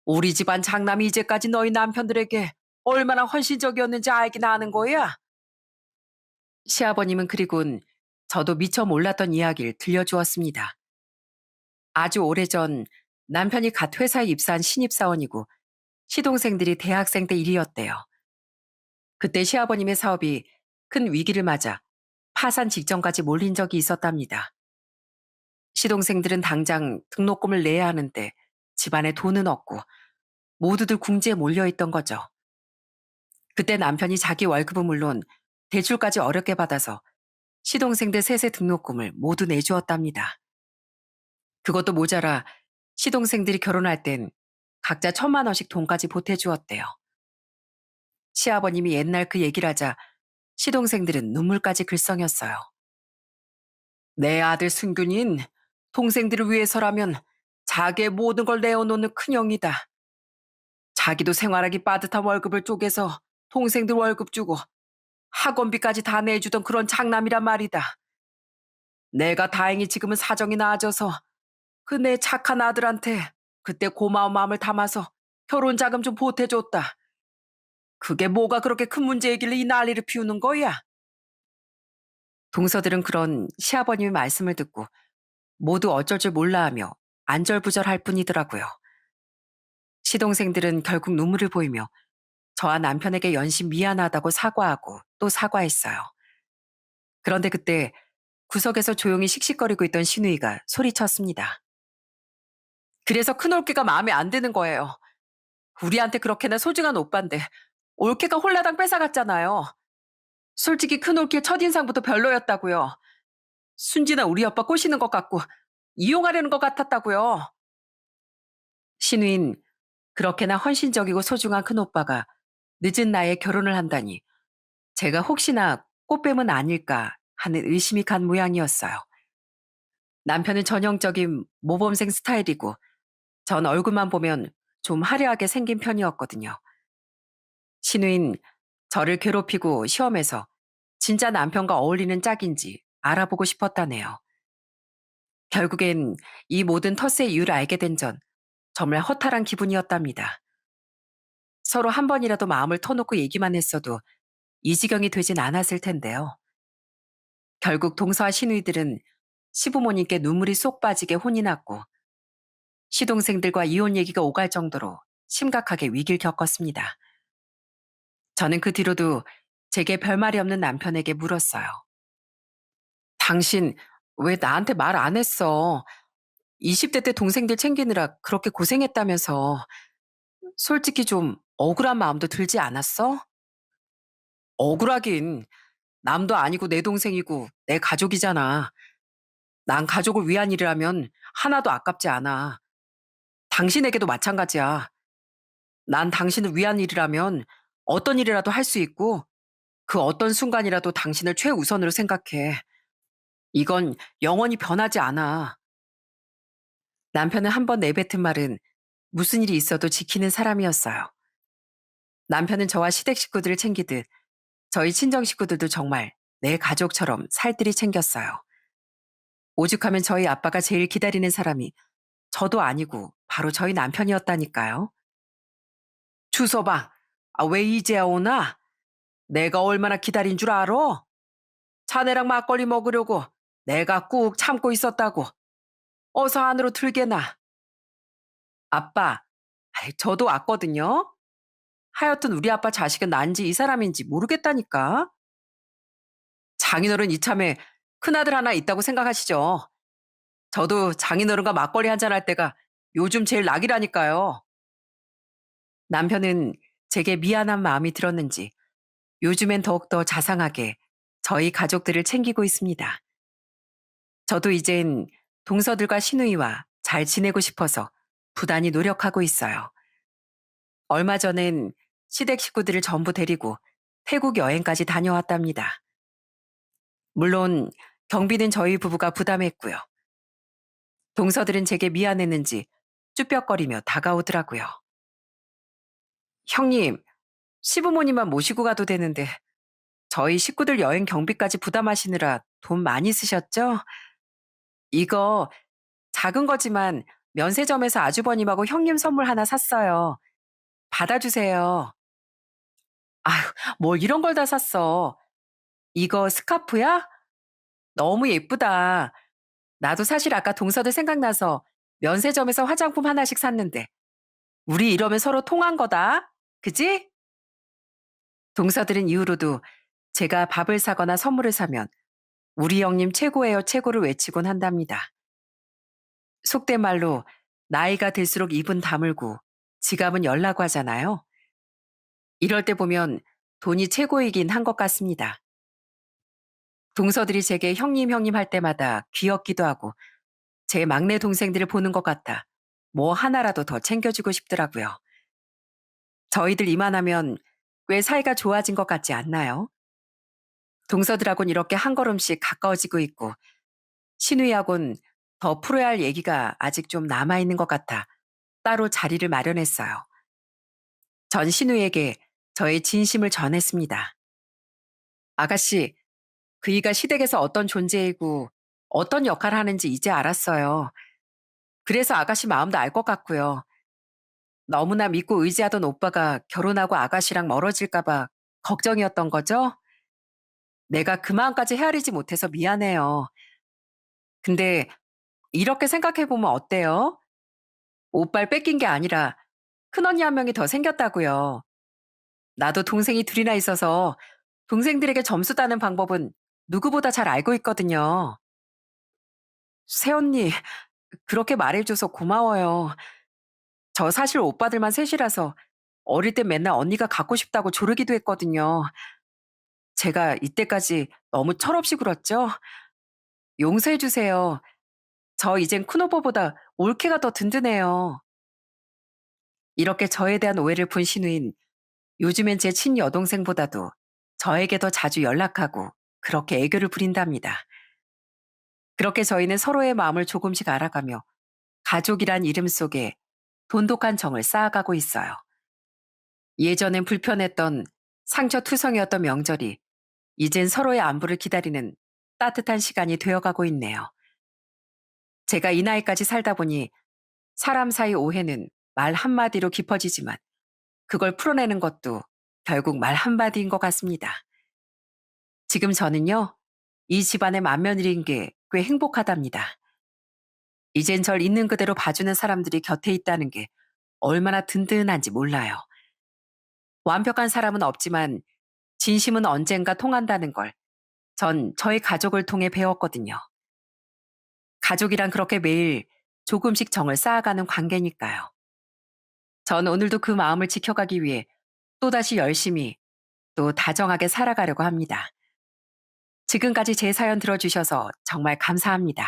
우리 집안 장남이 이제까지 너희 남편들에게 얼마나 헌신적이었는지 알긴 아는 거야. 시아버님은 그리곤 저도 미처 몰랐던 이야기를 들려주었습니다. 아주 오래전 남편이 갓 회사에 입사한 신입사원이고 시동생들이 대학생 때 일이었대요. 그때 시아버님의 사업이 큰 위기를 맞아 파산 직전까지 몰린 적이 있었답니다. 시동생들은 당장 등록금을 내야 하는데 집안에 돈은 없고 모두들 궁지에 몰려있던 거죠. 그때 남편이 자기 월급은 물론 대출까지 어렵게 받아서 시동생들 셋의 등록금을 모두 내주었답니다. 그것도 모자라 시동생들이 결혼할 땐 각자 1,000만 원씩 돈까지 보태주었대요. 시아버님이 옛날 그 얘기를 하자 시동생들은 눈물까지 글썽였어요. 내 아들 승균인 동생들을 위해서라면 자기의 모든 걸 내어놓는 큰형이다. 자기도 생활하기 빠듯한 월급을 쪼개서 동생들 월급 주고 학원비까지 다 내주던 그런 장남이란 말이다. 내가 다행히 지금은 사정이 나아져서 그 내 착한 아들한테 그때 고마운 마음을 담아서 결혼 자금 좀 보태줬다. 그게 뭐가 그렇게 큰 문제이길래 이 난리를 피우는 거야? 동서들은 그런 시아버님의 말씀을 듣고 모두 어쩔 줄 몰라하며 안절부절할 뿐이더라고요. 시동생들은 결국 눈물을 보이며 저와 남편에게 연신 미안하다고 사과하고 또 사과했어요. 그런데 그때 구석에서 조용히 씩씩거리고 있던 신우이가 소리쳤습니다. 그래서 큰올케가 마음에 안 드는 거예요. 우리한테 그렇게나 소중한 오빠인데 올케가 홀라당 뺏어갔잖아요. 솔직히 큰올케 첫인상부터 별로였다고요. 순진한 우리 오빠 꼬시는 것 같고 이용하려는 것 같았다고요. 신우인 그렇게나 헌신적이고 소중한 큰오빠가 늦은 나이에 결혼을 한다니 제가 혹시나 꽃뱀은 아닐까 하는 의심이 간 모양이었어요. 남편은 전형적인 모범생 스타일이고 전 얼굴만 보면 좀 화려하게 생긴 편이었거든요. 신우인 저를 괴롭히고 시험해서 진짜 남편과 어울리는 짝인지 알아보고 싶었다네요. 결국엔 이 모든 텃세의 이유를 알게 된 전 정말 허탈한 기분이었답니다. 서로 한 번이라도 마음을 터놓고 얘기만 했어도 이 지경이 되진 않았을 텐데요. 결국 동서와 시누이들은 시부모님께 눈물이 쏙 빠지게 혼이 났고 시동생들과 이혼 얘기가 오갈 정도로 심각하게 위기를 겪었습니다. 저는 그 뒤로도 제게 별말이 없는 남편에게 물었어요. 당신 왜 나한테 말 안 했어? 20대 때 동생들 챙기느라 그렇게 고생했다면서 솔직히 좀 억울한 마음도 들지 않았어? 억울하긴 남도 아니고 내 동생이고 내 가족이잖아. 난 가족을 위한 일이라면 하나도 아깝지 않아. 당신에게도 마찬가지야. 난 당신을 위한 일이라면 어떤 일이라도 할 수 있고 그 어떤 순간이라도 당신을 최우선으로 생각해. 이건 영원히 변하지 않아. 남편은 한 번 내뱉은 말은 무슨 일이 있어도 지키는 사람이었어요. 남편은 저와 시댁 식구들을 챙기듯 저희 친정 식구들도 정말 내 가족처럼 살뜰히 챙겼어요. 오죽하면 저희 아빠가 제일 기다리는 사람이 저도 아니고 바로 저희 남편이었다니까요. 주서방, 왜 이제야 오나? 내가 얼마나 기다린 줄 알아? 자네랑 막걸리 먹으려고 내가 꾹 참고 있었다고. 어서 안으로 들게나. 아빠, 저도 왔거든요. 하여튼 우리 아빠 자식은 난지 이 사람인지 모르겠다니까. 장인어른 이참에 큰아들 하나 있다고 생각하시죠. 저도 장인어른과 막걸리 한잔 할 때가 요즘 제일 낙이라니까요. 남편은 제게 미안한 마음이 들었는지 요즘엔 더욱더 자상하게 저희 가족들을 챙기고 있습니다. 저도 이젠 동서들과 시누이와 잘 지내고 싶어서 부단히 노력하고 있어요. 얼마 전엔 시댁 식구들을 전부 데리고 태국 여행까지 다녀왔답니다. 물론 경비는 저희 부부가 부담했고요. 동서들은 제게 미안했는지 쭈뼛거리며 다가오더라고요. 형님, 시부모님만 모시고 가도 되는데 저희 식구들 여행 경비까지 부담하시느라 돈 많이 쓰셨죠? 이거 작은 거지만 면세점에서 아주버님하고 형님 선물 하나 샀어요. 받아주세요. 아휴, 뭘 이런 걸 다 샀어. 이거 스카프야? 너무 예쁘다. 나도 사실 아까 동서들 생각나서 면세점에서 화장품 하나씩 샀는데 우리 이러면 서로 통한 거다. 그지? 동서들은 이후로도 제가 밥을 사거나 선물을 사면 우리 형님 최고예요, 최고를 외치곤 한답니다. 속된 말로 나이가 들수록 입은 다물고 지갑은 열라고 하잖아요. 이럴 때 보면 돈이 최고이긴 한 것 같습니다. 동서들이 제게 형님 형님 할 때마다 귀엽기도 하고 제 막내 동생들을 보는 것 같아 뭐 하나라도 더 챙겨주고 싶더라고요. 저희들 이만하면 꽤 사이가 좋아진 것 같지 않나요? 동서들하고는 이렇게 한 걸음씩 가까워지고 있고 신우이하고는 더 풀어야 할 얘기가 아직 좀 남아있는 것 같아 따로 자리를 마련했어요. 전 신우이에게 저의 진심을 전했습니다. 아가씨, 그이가 시댁에서 어떤 존재이고 어떤 역할을 하는지 이제 알았어요. 그래서 아가씨 마음도 알 것 같고요. 너무나 믿고 의지하던 오빠가 결혼하고 아가씨랑 멀어질까봐 걱정이었던 거죠? 내가 그 마음까지 헤아리지 못해서 미안해요. 근데 이렇게 생각해보면 어때요? 오빠를 뺏긴 게 아니라 큰언니 한 명이 더 생겼다고요. 나도 동생이 둘이나 있어서 동생들에게 점수 따는 방법은 누구보다 잘 알고 있거든요. 새언니, 그렇게 말해줘서 고마워요. 저 사실 오빠들만 셋이라서 어릴 땐 맨날 언니가 갖고 싶다고 조르기도 했거든요. 제가 이때까지 너무 철없이 굴었죠? 용서해주세요. 저 이젠 큰오빠보다 올케가 더 든든해요. 이렇게 저에 대한 오해를 푼 신우인 요즘엔 제 친여동생보다도 저에게 더 자주 연락하고 그렇게 애교를 부린답니다. 그렇게 저희는 서로의 마음을 조금씩 알아가며 가족이란 이름 속에 돈독한 정을 쌓아가고 있어요. 예전엔 불편했던 상처투성이었던 명절이 이젠 서로의 안부를 기다리는 따뜻한 시간이 되어가고 있네요. 제가 이 나이까지 살다 보니 사람 사이 오해는 말 한마디로 깊어지지만 그걸 풀어내는 것도 결국 말 한마디인 것 같습니다. 지금 저는요, 이 집안의 맏며느리인 게 꽤 행복하답니다. 이젠 절 있는 그대로 봐주는 사람들이 곁에 있다는 게 얼마나 든든한지 몰라요. 완벽한 사람은 없지만 진심은 언젠가 통한다는 걸 전 저희 가족을 통해 배웠거든요. 가족이란 그렇게 매일 조금씩 정을 쌓아가는 관계니까요. 전 오늘도 그 마음을 지켜가기 위해 또다시 열심히 또 다정하게 살아가려고 합니다. 지금까지 제 사연 들어주셔서 정말 감사합니다.